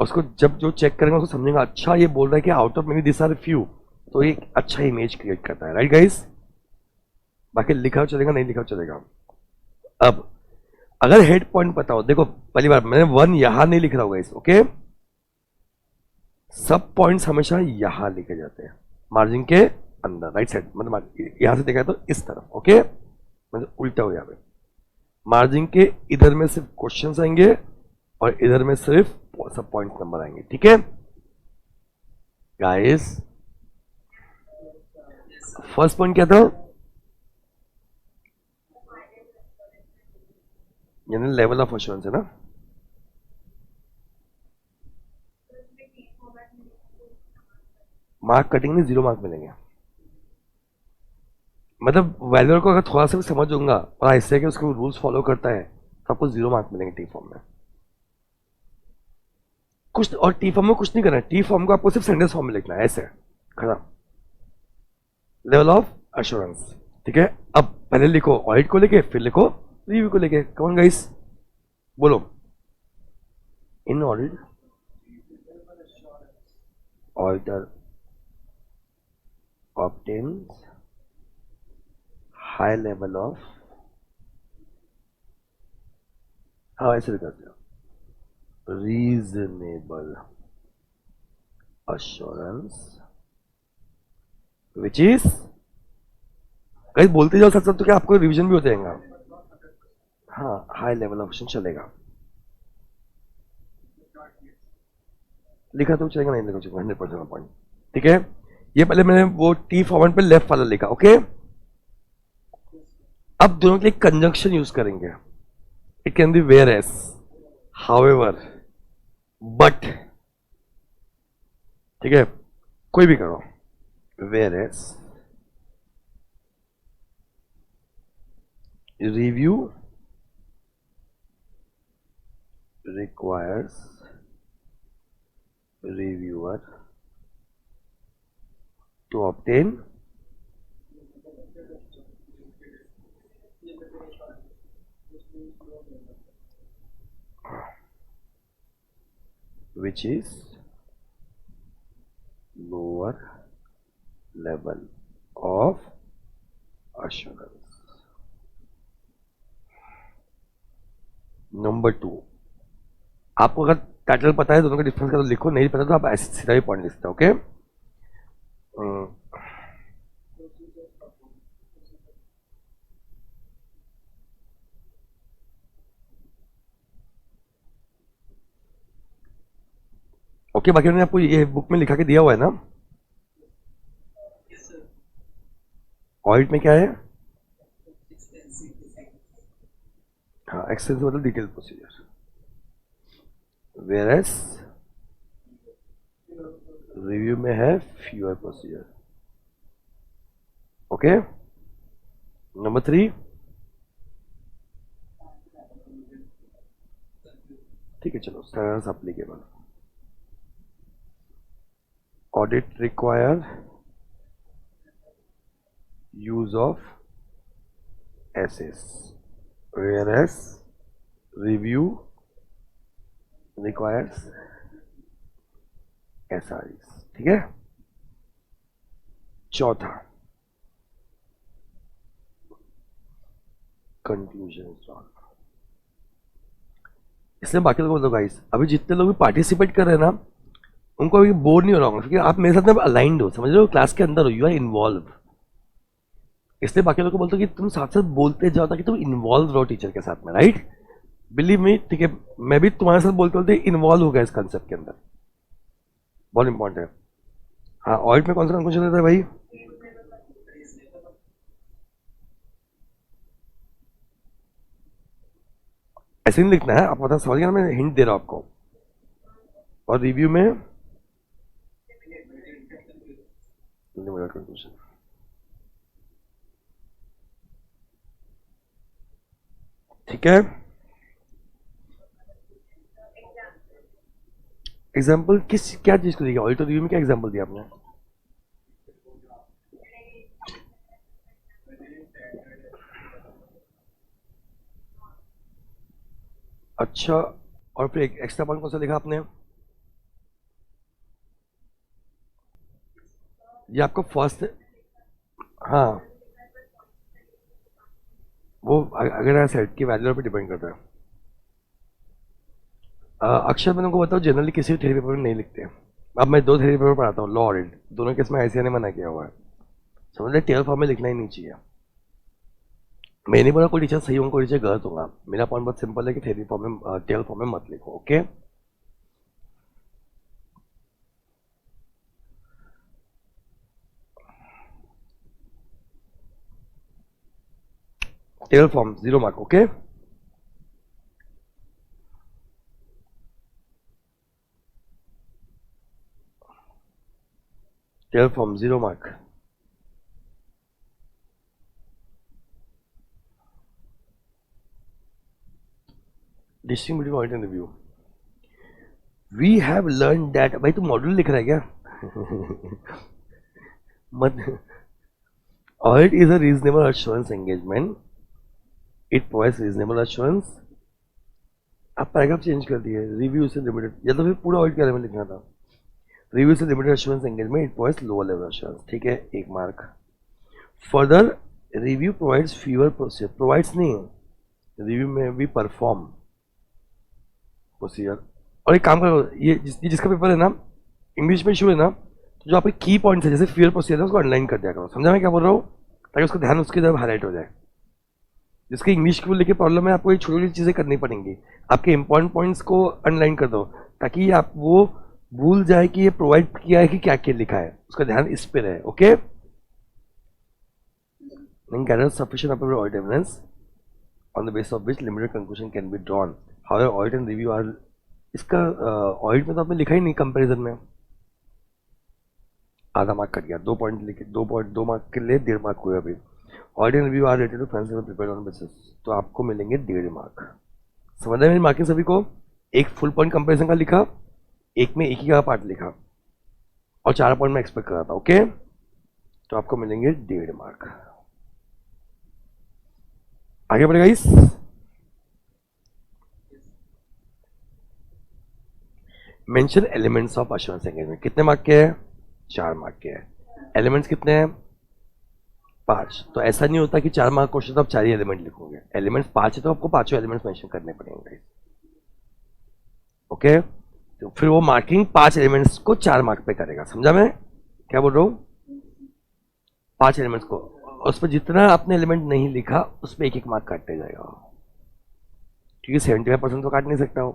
उसको जब जो चेक करेंगे उसको समझेगा, अच्छा ये बोल रहा है कि out of many this are few, तो एक अच्छा इमेज क्रिएट करता है, राइट गाइस? बाकी लिखा चलेगा, नहीं लिखा चलेगा। अब अगर हेड पॉइंट पता हो, देखो पहली बार मैंने 1 यहां नहीं लिख रहा होगा इस, ओके? सब पॉइंट्स हमेशा यहां लिखे जाते हैं, मार्जिन के अंदर, राइट साइड, मतलब यहां से देखा तो इस तरफ, ओके? मतलब उल्टा हो, यहाँ पे मार्जिन के इधर में सिर्फ क्वेश्चंस आएंगे और इधर में सिर्फ सब पॉइंट नंबर आएंगे, ठीक है गाइस? फर्स्ट पॉइंट क्या था? यानी लेवल ऑफ एश्योरेंस है ना? मार्क कटिंग नहीं, 0 मार्क मिलेंगे। मतलब वैल्यूअर को अगर थोड़ा सा भी समझ दूंगा और ऐसे कि उसके रूल्स फॉलो करता है तो आपको 0 मार्क मिलेंगे टी फॉर्म में। कुछ और टी फॉर्म में कुछ नहीं करना है, टी फॉर्म को आपको सिर्फ सेंटेंस फॉर्म में लिखना है, ऐसे खड़ा। लेवल ऑफ एश्योरेंस, ठीक है? अब पहले लिखो ऑडिट को लेके, फिर लिखो रिव्यू को लेके। कौन गाइस बोलो? इन audit auditor obtains high level of, हाँ ऐसे करते हो, reasonable assurance which is, कहीं बोलते जाओ साथ साथ तो क्या आपको रिवीजन भी हो जाएगा? हाँ, हाई लेवल ऑफ एश्योरेंस चलेगा, लिखा तो चलेगा, नहीं लिखा चलेगा, 100% पॉइंट, ठीक है? ये पहले मैंने वो टी फॉर्मेट पे लेफ्ट वाला लिखा, ओके? अब दोनों के लिए कंजंक्शन यूज करेंगे। It can be whereas, however, but, ठीक है? कोई भी करो, whereas, review requires reviewer to obtain which is lower level of assurance. Number 2, आपको अगर टाइटल पता है दोनों का डिफरेंस का तो लिखो, नहीं पता तो आप ऐसे सीधा भी पॉइंट लिखते हो, ओके? ओके, बाकी मैंने आपको ये बुक में लिखा के दिया हुआ है ना? ऑडिट में क्या है? हाँ, एक्सटेंसिव मतलब detail procedure, whereas review में है फ्यूअर प्रोसीजर. ओके. नंबर 3. ठीक है, चलो standards applicable. Audit require use of SS, whereas review requires SREs. ठीक है. चौथा, कंक्लूजन. इसलिए बाकी लोगों को गाइस, अभी जितने लोग भी पार्टिसिपेट कर रहे हैं ना, उनको अभी बोर नहीं हो रहा होगा, क्योंकि आप मेरे साथ में अलाइंड हो, समझ रहे हो, क्लास के अंदर हो, यू आर इन्वॉल्व. इसलिए बाकी लोगों को बोलते हो कि तुम साथ साथ बोलते जाओ ताकि तुम इन्वॉल्व रहो टीचर के साथ में, राइट? बिलीव मी, ठीक है, मैं भी तुम्हारे साथ बोलते बोलते इन्वॉल्व हो गया इस कंसेप्ट के अंदर. बहुत इंपॉर्टेंट है. हाँ, ऑडिट में कौन सा क्वेश्चन रहता है भाई? ऐसे नहीं लिखना है, आप पता समझ गया ना, मैं हिंट दे रहा हूं आपको. और रिव्यू में कंक्लूजन. ठीक है. एग्जाम्पल किस, क्या चीज को दिया? ऑडिट और रिव्यू में क्या एग्जाम्पल दिया आपने? अच्छा, और फिर एक एक्स्ट्रा पॉइंट कौन सा लिखा आपने? ये आपको फर्स्ट, हाँ, वो अगर सेट की वैल्यू पे डिपेंड करता है. अक्षर मैंने को बताओ, जनरली किसी भी थ्योरी पेपर में नहीं लिखते. अब मैं 2 थ्योरी पेपर पढ़ाता हूँ, लॉ ऑडिट, दोनों केस में ICAR ने मना किया हुआ है. समझ ले, टेल फॉर्म में लिखना ही नहीं चाहिए. मैं नहीं बोला कोई टीचर सही होगा कोई टीचर गलत होगा, मेरा पॉइंट बहुत सिंपल है कि थ्योरी फॉर्म में, टेल फॉर्म में मत लिखो. Okay. Tell form 0 mark. Okay. Tell form 0 mark. Distinguish between audit and review. We have learn that. भाई तू मॉड्यूल लिख रहा है क्या? मत. Audit is a reasonable assurance engagement. It provides reasonable assurance. आप पैराग्राफ चेंज कर दिए, रिव्यू से लिमिटेड, या तो फिर पूरा ऑडिट के बारे में लिखना था. रिव्यू से limited assurance engagement, it provides lower level assurance. ठीक है, 1 mark. Further, review provides fewer procedure. Provides नहीं है, रिव्यू में भी परफॉर्म प्रोसीजर. और एक काम करो, ये जिसका पेपर है ना, इंग्लिश में इशू है ना, तो जो आपके की पॉइंट्स है जैसे फ्यूअर प्रोसीजर है, उसको अंडरलाइन कर दिया करो. समझा मैं क्या बोल रहा हूँ? ताकि उसका ध्यान उसकी तरफ हाईलाइट हो जाए. जिसके इंग्लिश को लेके प्रॉब्लम है, आपको ये छोटी छोटी चीजें करनी पड़ेंगी. आपके इंपॉर्टेंट पॉइंट्स को अंडरलाइन कर दो, ताकि आप वो भूल जाए कि ये प्रोवाइड किया है कि क्या क्या लिखा है, उसका ध्यान इस पे रहे. Okay. gather sufficient appropriate audit evidence on the basis of which limited conclusion can be drawn. However, audit and review are, इसका ऑडिट में तो आपने लिखा ही नहीं, कंपैरिजन में आधा मार्क कट गया. 2 पॉइंट लिखे, 2 मार्क के लिए 1.5 मार्क हुए अभी. Audit and review are rated to friends prepare on basis, तो आपको मिलेंगे 1.5 मार्क. समझ रहे हैं मेरी मार्किंग सभी को? एक फुल पॉइंट कंपैरिजन का लिखा, एक में एक ही का पार्ट लिखा, और 4 पॉइंट में एक्सपेक्ट कर रहा था. ओके, तो आपको मिलेंगे 1.5 मार्क. आगे बढ़ेगा इस. Mention elements of assurance engagement. कितने मार्क के हैं? 4 मार्क के हैं. एलिमेंट्स कितने हैं? 5. तो ऐसा नहीं होता कि 4 मार्क क्वेश्चन तो आप 4 ही एलिमेंट लिखोगे. एलिमेंट्स 5 है तो आपको 5 एलिमेंट्स मेंशन करने पड़ेंगे. ओके. तो फिर वो मार्किंग 5 एलिमेंट्स को 4 मार्क पे करेगा. समझा मैं क्या बोल रहा हूँ? 5 एलिमेंट्स को, उस पर जितना आपने एलिमेंट नहीं लिखा उस पर 1-1 मार्क काटते जाएगा, क्योंकि 75% तो काट नहीं सकता हो.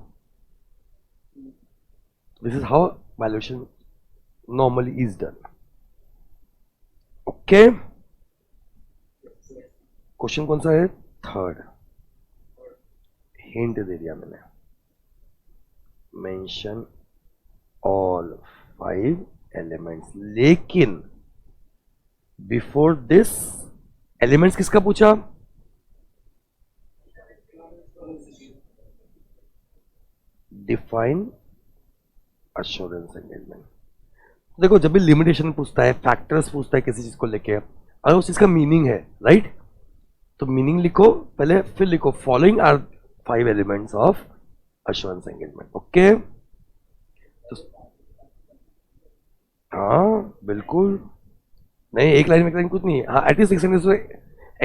This is how valuation normally is done. Okay. Question कौन सा है? थर्ड। हिंट दे दिया मैंने, मेंशन ऑल 5 एलिमेंट्स। लेकिन बिफोर दिस एलिमेंट्स किसका पूछा? Define assurance engagement. देखो, जब भी लिमिटेशन पूछता है, फैक्टर्स पूछता है किसी चीज को लेके, अगर उस चीज का मीनिंग है, राइट, तो मीनिंग लिखो पहले, फिर लिखो following are 5 elements of assurance engagement. Okay, तो हाँ बिल्कुल, नहीं एक लाइन में, एक लाइन कुछ नहीं है। हाँ, एटलीस्ट एक सेंटेंस तो,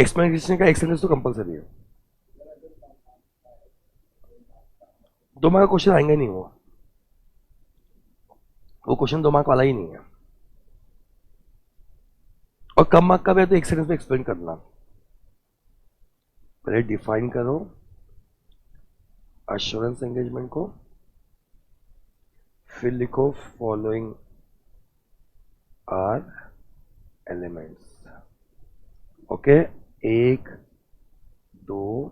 एक्सप्लेनेशन का एक सेंटेंस तो कंपलसरी है। 2 मार्क का क्वेश्चन आएंगे नहीं, वो क्वेश्चन 2 मार्क वाला ही नहीं है। और कम मार्क का भी है तो एक सेंटेंस में एक्सप्लेन करना। पहले डिफाइन करो अश्योरेंस एंगेजमेंट को, फिर लिखो फॉलोइंग आर एलिमेंट्स। ओके, 1 2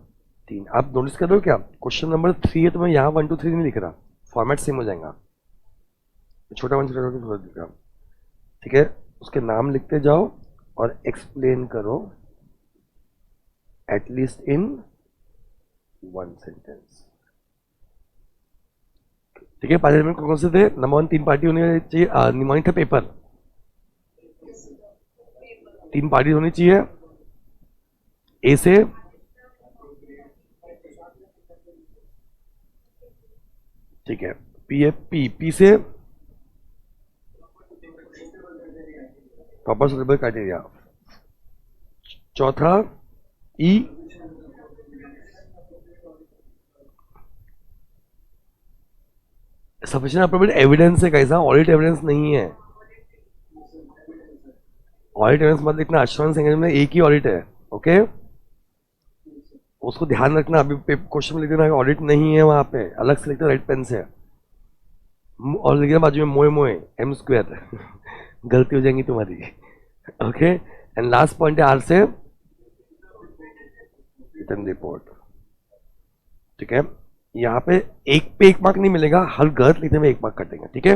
3। आप नोटिस कर रहे हो क्या, क्वेश्चन नंबर 3 है तो मैं यहाँ 1 2 3 नहीं लिख रहा, फॉर्मेट सेम हो जाएगा, छोटा 1 छोटा 2 लिख रहा। ठीक है, उसके नाम लिखते जाओ और एक्सप्लेन करो एटलीस्ट इन 1 सेंटेंस। ठीक है, 5 एलिमेंट कौन से थे? नंबर 1, 3 पार्टी होनी चाहिए, निमोनिक था पेपर, 3 पार्टी होनी चाहिए। ए से ठीक है, पी है, पी से प्रॉपर सुटेबल क्राइटेरिया। चौथा ई, सफिशिएंट अप्रोप्रिएट एविडेंस है। कैसा? ऑडिट एविडेंस नहीं है। ऑडिट एविडेंस मतलब इतना अश्योरेंस एंगेजमेंट में एक ही ऑडिट है। ओके, उसको ध्यान रखना। अभी क्वेश्चन में लिख देना ऑडिट नहीं है, वहां पे अलग से लिखते राइट पेन से, और लिखना बाजू में मोए मोए एम स्क्वायर गलती हो जाएंगी तुम्हारी। ओके, एंड लास्ट पॉइंट है आर से रिटन रिपोर्ट। ठीक है, यहाँ पे एक पे 1 मार्क नहीं मिलेगा, हर गलत लिखने में 1 मार्क कटेंगे। ठीक है,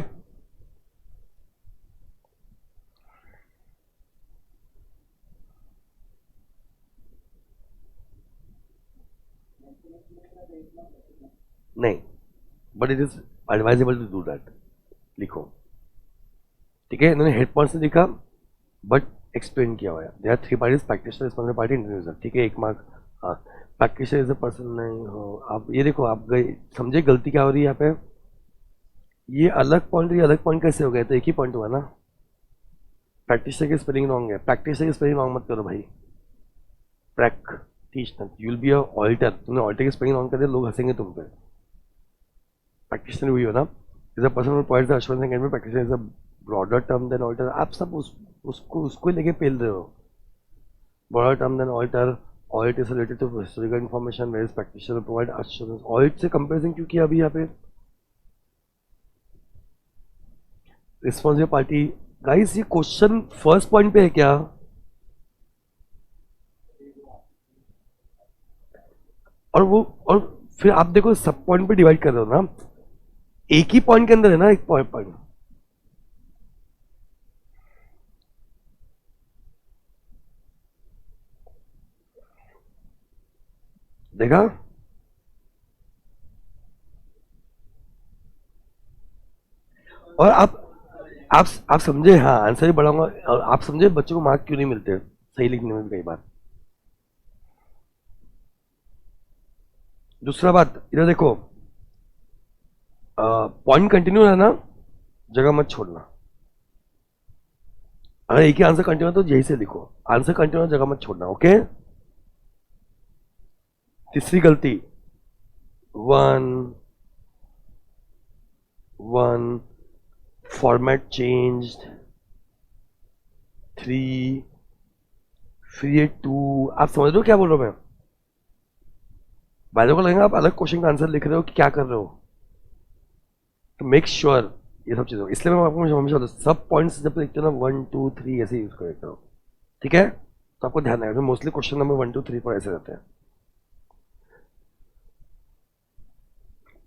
नहीं, but it is advisable to do that. लिखो, ठीक है, इन्होंने हेड पॉइंट से लिखा बट एक्सप्लेन किया हुआ है। There are 3 parties, practitioner, responsible party, individual. ठीक है, 1 मार्क। हाँ, प्रैक्टिशनर इज अ पर्सन नहीं हो। आप ये देखो, आप गए समझे गलती क्या हो रही है यहाँ पे। ये अलग पॉइंट, ये अलग पॉइंट कैसे हो गए? तो एक ही पॉइंट हुआ ना। प्रैक्टिशनर की स्पेलिंग रॉन्ग है, प्रैक्टिशनर की स्पेलिंग रॉन्ग मत करो भाई। Practitioner, you will be a auditor. तुमने ऑल्टर की स्पेलिंग रॉन्ग कर दिया, लोग हंसेंगे तुम पे। प्रैक्टिशनर हुई हो ना, is a person who provides the assurance engagement. Practitioner is a broader term than auditor. आप सब उसको लेके पेल रहे हो। Broader term than auditor, audit is related to historical information, where is practitioner provide assurance. Audit से comparison क्यों किया अभी यहाँ पे? Responsible party. गाइस, ये क्वेश्चन फर्स्ट पॉइंट पे है क्या? और फिर आप देखो, सब पॉइंट पे डिवाइड कर रहे हो ना, एक ही पॉइंट के अंदर है ना, एक पॉइंट। देखा? और आप समझे? हाँ, आंसर ही बढ़ाऊंगा। और आप समझे बच्चों को मार्क क्यों नहीं मिलते सही लिखने में भी कई बार। दूसरा बात, इधर देखो, पॉइंट कंटिन्यू है ना, जगह मत छोड़ना। अगर एक ही आंसर कंटिन्यू है तो यही से लिखो, आंसर कंटिन्यू, जगह मत छोड़ना। ओके, तीसरी गलती, 1 1 फॉर्मेट चेंज्ड, 3, फिर ये 2। आप समझ रहे हो क्या बोल रहा हूं मैं? वायदों को लगेगा आप अलग क्वेश्चन का आंसर लिख रहे हो कि क्या कर रहे हो। तो मेक श्योर ये सब चीज़ों, इसलिए मैं आपको हमेशा सब पॉइंट्स जब लिखते हो ना 1 2 3 ऐसे यूज करो। ठीक है, तो आपको ध्यान रखना, मोस्टली क्वेश्चन नंबर 1 2 3 4 ऐसे रहते हैं.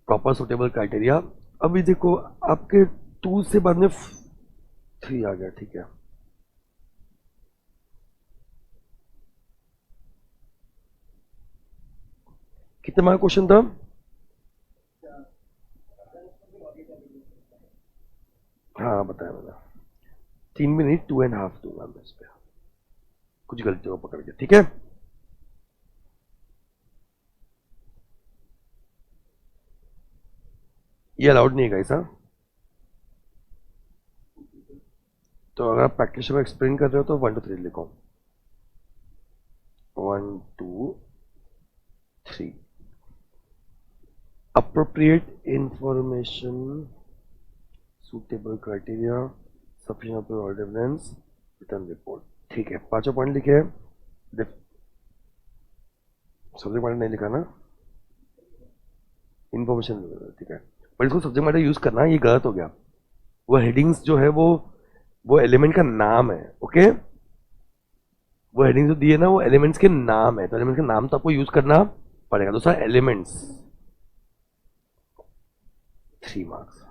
Proper suitable criteria. अभी देखो आपके 2 से बाद में 3 आ गया. ठीक है, कितने मार्क क्वेश्चन था? हाँ बताया मैंने. 3 भी नहीं, 2.5 दूंगा मैं इस पे, कुछ गलतियों को पकड़ के. ठीक है, ये अलाउड नहीं है गाइस. हाँ, तो अगर आप प्रैक्टिस में एक्सप्लेन कर रहे हो तो 1 2 3 लिखो. 1 2 3. appropriate information, suitable criteria, sufficient approval evidence, written report. ठीक है, पांचों पॉइंट लिखे हैं. सब्जेक्ट मैटर नहीं लिखा ना, इन्फॉर्मेशन. ठीक है, पर इसको सब्जेक्ट मैटर यूज करना ये गलत हो गया. वो हेडिंग्स जो है वो एलिमेंट का नाम है. ओके, वो हेडिंग्स जो दिए ना वो एलिमेंट्स के नाम है, तो एलिमेंट्स के नाम तो आपको यूज करना पड़ेगा. दूसरा एलिमेंट्स 3 मार्क्स.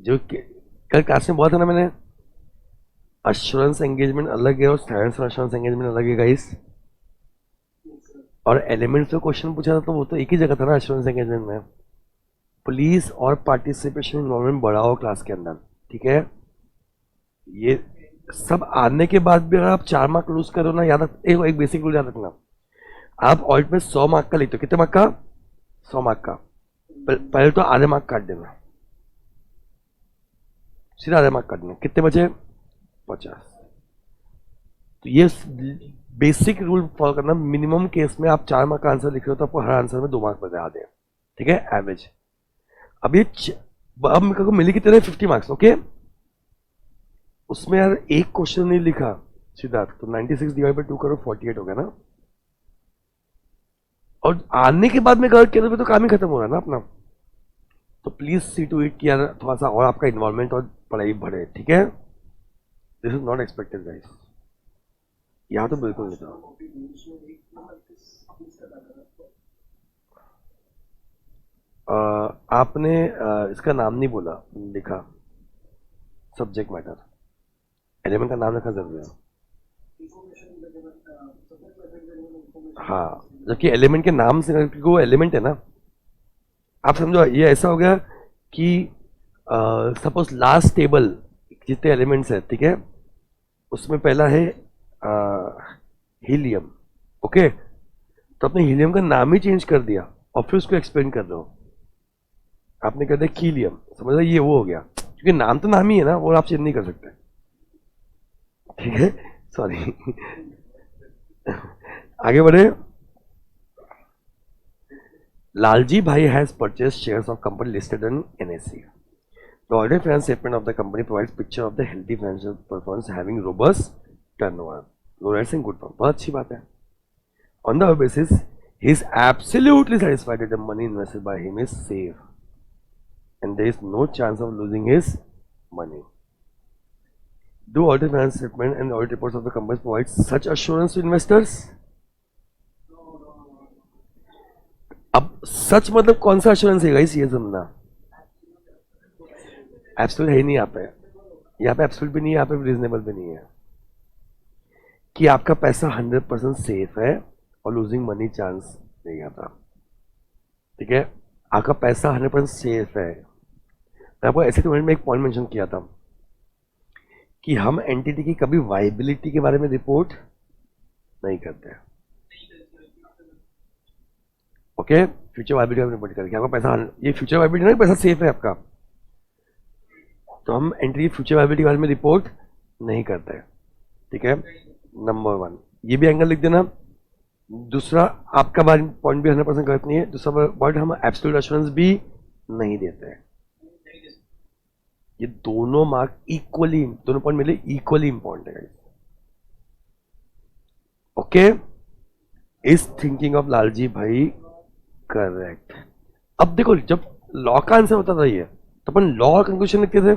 जो कल क्लास में बोला था ना मैंने, अश्योरेंस एंगेजमेंट अलग है और साइंस अश्योरेंस एंगेजमेंट अलग है गाइस. और एलिमेंट्स से क्वेश्चन पूछा था तो वो तो एक ही जगह था ना अश्योरेंस एंगेजमेंट में. पुलिस और पार्टिसिपेशन इन्वॉल्वमेंट बढ़ाओ क्लास के अंदर. ठीक है, ये सब आने के बाद भी अगर आप 4 मार्क लूज करो ना, याद रख, एक बेसिक रूल याद रखना. आप ऑल्ट में 100 मार्क का लिखते हो, कितने मार्क का? 100 मार्क का. पहले तो आधे मार्क काट देना, सीधा आधे मार्क काट देना. कितने बचे? 50. तो ये बेसिक रूल फॉलो करना. मिनिमम केस में आप 4 मार्क का आंसर लिख रहे हो तो आपको हर आंसर में 2 मार्क बचे आधे. ठीक है, एवरेज. अब ये अब मेरे को मिली कितने? 50 मार्क्स. ओके, उसमें यार एक क्वेश्चन नहीं लिखा सिद्धार्थ, तो 96 डिवाइड बाई 2 करो, 48 हो गया ना. और आने के बाद में गलत किया तो काम ही खत्म हो रहा है ना अपना. तो प्लीज सी टू इट किया थोड़ा सा और आपका इन्वॉल्वमेंट और पढ़ाई बढ़े. ठीक है, this is not expected guys. यहाँ तो बिल्कुल नहीं था. आपने इसका नाम नहीं बोला, लिखा सब्जेक्ट मैटर. एलिमेंट का नाम लिखना जरूरी है. हाँ, जबकि एलिमेंट के नाम से, क्योंकि वो एलिमेंट है ना. आप समझो ये ऐसा हो गया कि सपोज लास्ट टेबल जितने एलिमेंट्स है, ठीक है, उसमें पहला है हीलियम. ओके, तो आपने हीलियम का नाम ही चेंज कर दिया और फिर उसको एक्सप्लेन कर रहे हो. आपने कह दिया कीलियम, समझ ये वो हो गया, क्योंकि नाम तो नाम ही है ना, वो आप चेंज नहीं कर सकते. ठीक है, सॉरी. आगे बढ़े. Lalji Bhai has purchased shares of company listed in NSE. The audited financial statement of the company provides picture of the healthy financial performance having robust turnover. Lowers and good performance. बहुत अच्छी बात है. On the basis, he is absolutely satisfied that the money invested by him is safe and there is no chance of losing his money. Do audited financial statement and audit reports of the company provide such assurance to investors? अब सच मतलब कौन सा assurance है guys, ये समझना. Absolute है ही नहीं यहाँ पे एब्सोल्यूट भी नहीं है, यहाँ पे रीजनेबल भी नहीं है कि आपका पैसा 100% सेफ है और लूजिंग मनी चांस नहीं आता. ठीक है, आपका पैसा 100% सेफ है. मैं आपको ऐसे में एक पॉइंट मेंशन किया था कि हम एंटिटी की कभी वाइबिलिटी के बारे में रिपोर्ट नहीं करते. ओके, फ्यूचर वाइबिलिटी में रिपोर्ट करके आपका पैसा, ये फ्यूचर वाइबिलिटी ना, पैसा सेफ है आपका, तो हम एंट्री फ्यूचर वाइबिलिटी के बारे में रिपोर्ट नहीं करते. ठीक है, नंबर 1 ये भी एंगल लिख देना. दूसरा, आपका पॉइंट भी 100% गलत नहीं है. दूसरा पॉइंट, हम एब्सोल्यूट एश्योरेंस भी नहीं देते हैं. ये दोनों मार्क इक्वली, दोनों पॉइंट मिले इक्वली इंपॉर्टेंट है. ओके, इस थिंकिंग ऑफ लालजी भाई करेक्ट। अब देखो जब लॉ का आंसर होता था ये, तो अपन लॉ और कंक्लूजन लिखते थे,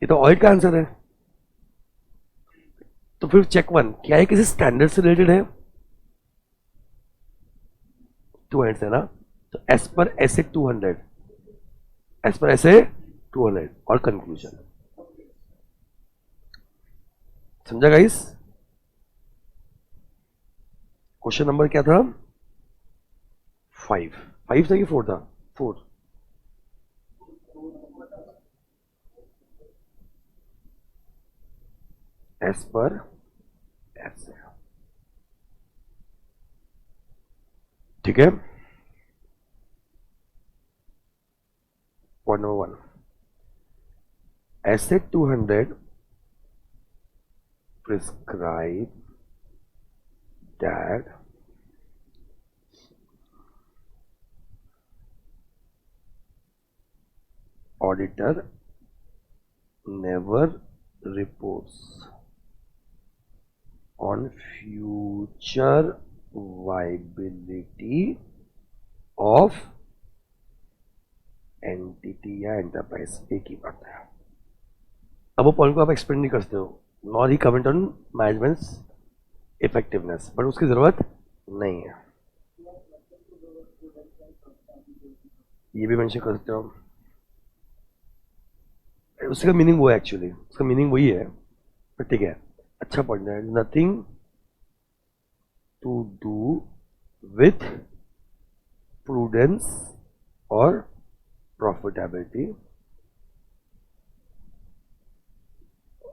ये तो ऑडिट का आंसर है। तो फिर चेक वन, क्या ये किसी स्टैंडर्ड से रिलेटेड है? 200 है ना, तो एस पर ऐसे 200, एस पर ऐसे 200 और कंक्लूजन। समझा गाइस? क्वेश्चन नंबर क्या था? 5 था कि 4 था? 4। एस पर ऐसे, ठीक है। पॉइंट नंबर 1, ऐसे 200 prescribe that auditor never reports on future viability of entity या enterprise, एक ही बात है। अब वो पॉइंट को आप एक्सप्लेन नहीं करते हो, not he comment on managements effectiveness, but उसकी जरूरत नहीं है। ये भी मेंशन कर सकते हो, उसका मीनिंग वो है, एक्चुअली उसका मीनिंग वही है, पर ठीक है, अच्छा पॉइंट है। Nothing to do with prudence और profitability,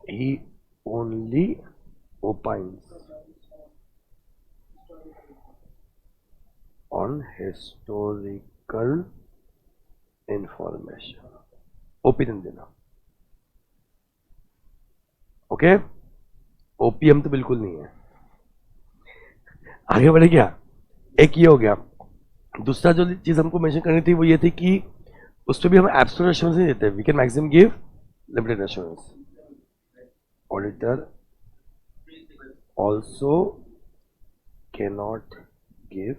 he only opines on historical information, opinion देना। ओके, ओपीएम तो बिल्कुल नहीं है। आगे बढ़े क्या? एक ये हो गया। दूसरा जो चीज हमको मेंशन करनी थी वो ये थी कि उस पर भी हम एब्सोल्यूट एश्योरेंस नहीं देते, we can maximum give limited assurance. Auditor also cannot give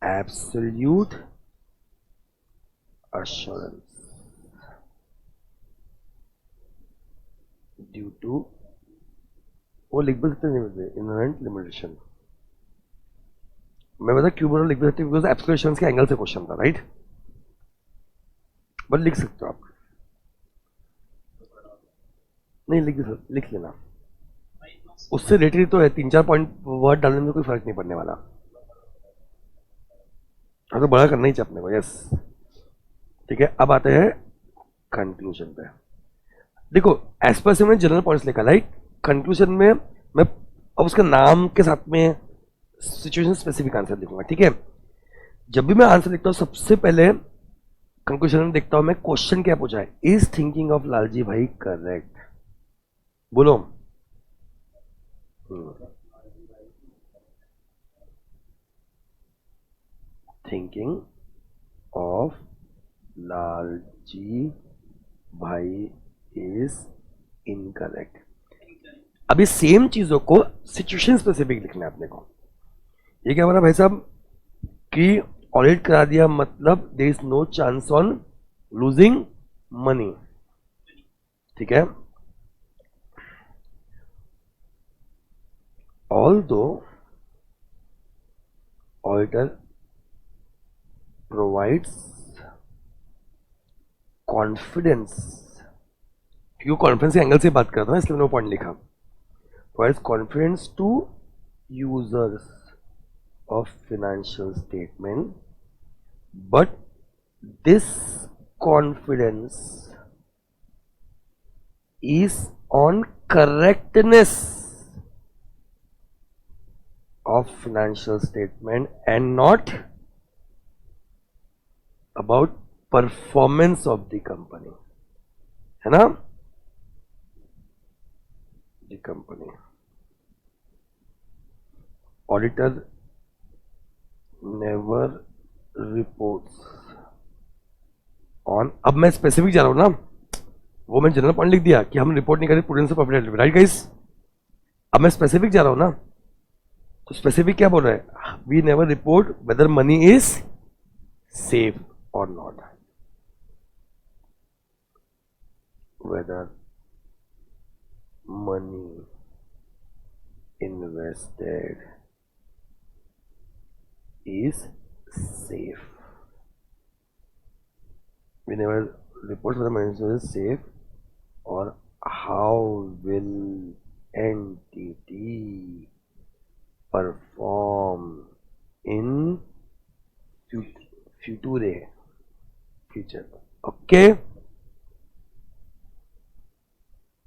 absolute assurance due to, वो लिख भी सकते हैं इनहेरेंट लिमिटेशन। मैं बता क्यों बोल रहा लिख भी सकते, बिकॉज एब्सोल्यूट एश्योरेंस के एंगल से क्वेश्चन था, राइट? बट लिख सकते हो आप, नहीं लिख लेना, उससे रिलेटेड तो है, 3-4 पॉइंट वर्ड डालने में कोई फर्क नहीं पड़ने वाला। हाँ तो बड़ा करना ही चाहिए अपने को, यस ठीक है। अब आते हैं कंक्लूजन पे। देखो एज पर से मैंने जनरल पॉइंट्स लिखा, लाइक कंक्लूजन में मैं अब उसका नाम के साथ में सिचुएशन स्पेसिफिक आंसर लिखूंगा, ठीक है। जब भी मैं आंसर लिखता हूँ सबसे पहले कंक्लूजन में देखता हूं मैं क्वेश्चन क्या पूछा है। इज थिंकिंग ऑफ लालजी भाई करेक्ट? बोलो। थिंकिंग ऑफ लालजी भाई इज इनकरेक्ट। अभी सेम चीजों को सिचुएशन स्पेसिफिक लिखना है अपने को। ये क्या बोला भाई साहब कि ऑडिट करा दिया मतलब there is no chance on losing money, ठीक है। although auditor provides confidence, क्योंकि कॉन्फिडेंस के एंगल से बात करता हूं इसलिए मैंने पॉइंट लिखा, provides confidence to users of financial statement, but this confidence is on correctness of financial statement and not about performance of the company, है ना। the company auditor never reports on, अब मैं स्पेसिफिक जा रहा हूं ना, वो मैं जनरल पॉइंट लिख दिया कि हम रिपोर्ट नहीं करें प्रूडेंस और प्रॉफिटेबिलिटी, राइट गाइस। अब मैं स्पेसिफिक जा रहा हूं ना, तो स्पेसिफिक क्या बोल रहा है, we never report weather money is safe और not, weather money invested is safe. We never report whether money is safe or how will entity perform in future. Okay.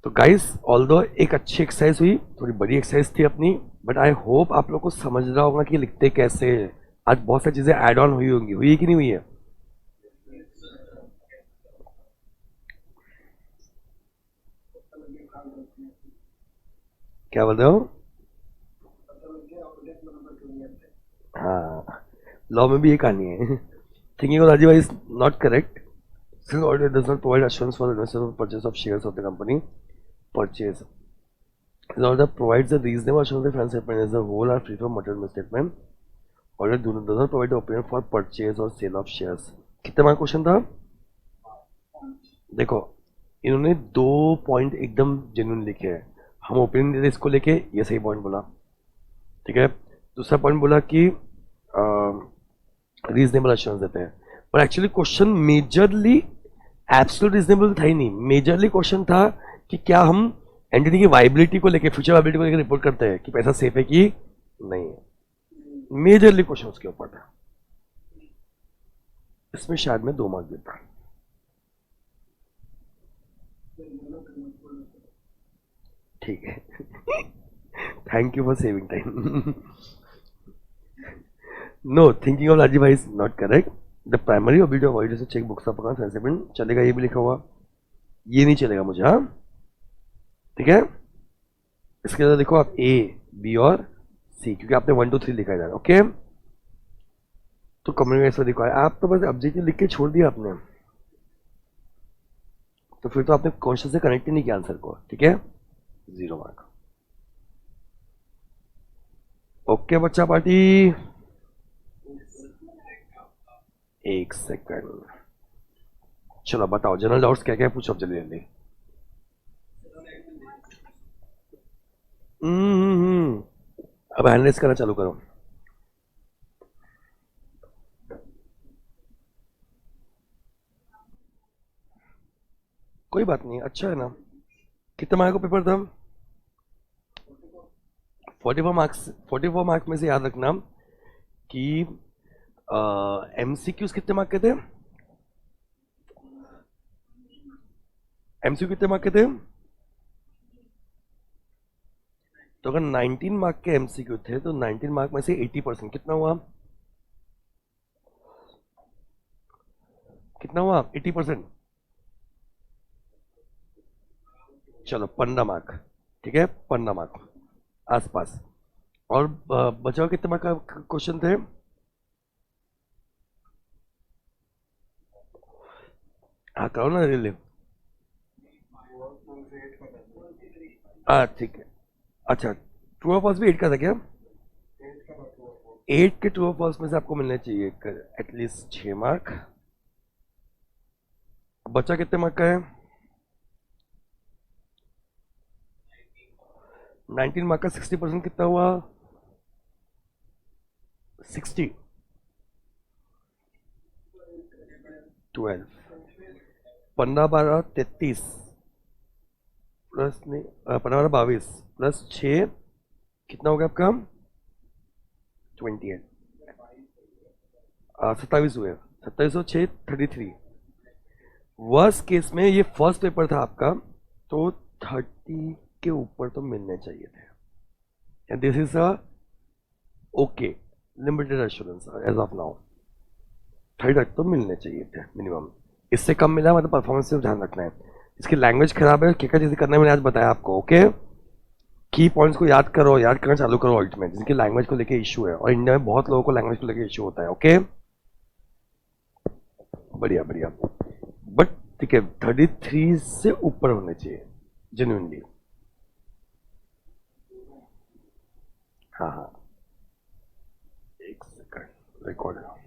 तो गाइस ऑल्दो एक अच्छी exercise हुई, थोड़ी बड़ी exercise थी अपनी, but I hope आप लोग को समझ रहा होगा कि लिखते कैसे हैं। आज बहुत सारी चीजें ऐड ऑन हुई होंगी, हुई है कि नहीं हुई है? क्या बोल रहे हो? हाँ, लॉ में भी ये कहानी है। Thinking of Rajiv is not correct, since audit does not provide assurance for the investors of purchase of shares of the company purchase. In order provides a reasonable assurance that financial statement as a whole are free from material misstatement. Audit does not provide the opinion for purchase or sale of shares. कितना mark question था? देखो, इन्होंने 2 point एकदम genuine लिखे हैं, हम opinion देते इसको लेके, ये सही पॉइंट बोला, ठीक है। दूसरा पॉइंट बोला कि रीजनेबल एश्योरेंस देते हैं, पर actually question majorly absolute reasonable था ही नहीं, मेजरली क्वेश्चन था कि क्या हम एंटिटी की वाइबिलिटी को लेके, फ्यूचर वाइबिलिटी को लेकर रिपोर्ट करते हैं कि पैसा सेफ है कि नहीं है, मेजरली क्वेश्चन उसके ऊपर था। इसमें शायद मैं 2 मार्क देता। ठीक है, thank you for saving time. No, thinking of Rajiv भाई is not correct. The primary objective of audit is to check books of accounts sensible, चलेगा, ये भी लिखा हुआ, ये नहीं चलेगा मुझे, हाँ ठीक है। इसके अंदर देखो आप ए, बी और सी, क्योंकि आपने 1 2 3 लिखा है, ओके। तो कम्युनिकेशन रिक्वायर, आप तो बस ऑब्जेक्टिव लिख के छोड़ दिया आपने, तो फिर तो आपने क्वेश्चन से कनेक्ट ही नहीं किया आंसर को, ठीक है, 0 मार्क। ओके बच्चा पार्टी, 1 सेकंड, चलो बताओ जनरल डाउट्स क्या क्या है, पूछो अब जल्दी जल्दी। अब हैंडलेस करना चालू करो। कोई बात नहीं, अच्छा है ना। कितने मार्क का पेपर था? 44 मार्क्स, 44 मार्क्स में से याद रखना कि एमसीक्यूज कितने मार्क के थे? एमसीक्यू कितने मार्क के थे? तो अगर 19 मार्क के एमसीक्यू थे तो 19 मार्क में से 80% कितना हुआ? कितना हुआ 80%? चलो 15 मार्क, ठीक है, 15 मार्क आसपास। और बचाओ कितने मार्क का क्वेश्चन थे? हाँ करो ना रिले। ठीक है, अच्छा ट्रू और फॉल्स भी 8 का था क्या? 8 के ट्रू और फॉल्स में से आपको मिलने चाहिए एटलीस्ट 6 मार्क। बचा कितने मार्क का है? 19 मार्क का 60% कितना हुआ? 60, 12, 15 12 33 प्लस नहीं, 15 22 प्लस 6 कितना हो गया आपका? 28, 27 हुए, 27 और 6 33। वर्स्ट केस में ये फर्स्ट पेपर था आपका, तो 30 के ऊपर तो मिलने चाहिए थे, and this is a okay limited assurance as of now, 30 तक तो मिलने चाहिए थे मिनिमम, इससे कम मिला मतलब परफॉर्मेंस से ध्यान रखना है। इसकी लैंग्वेज खराब है, क्या क्या चीजें करना है मैंने आज बताया आपको, ओके। की पॉइंट्स को याद करो, याद करना चालू करो ऑडिट में, जिनकी लैंग्वेज को लेके इशू है, और इंडिया में बहुत लोगों को लैंग्वेज को लेके इशू होता है, ओके। बढ़िया बढ़िया, बट ठीक है 33 से ऊपर होने चाहिए जेन्युइनली, हाँ हाँ। रिकॉर्ड है।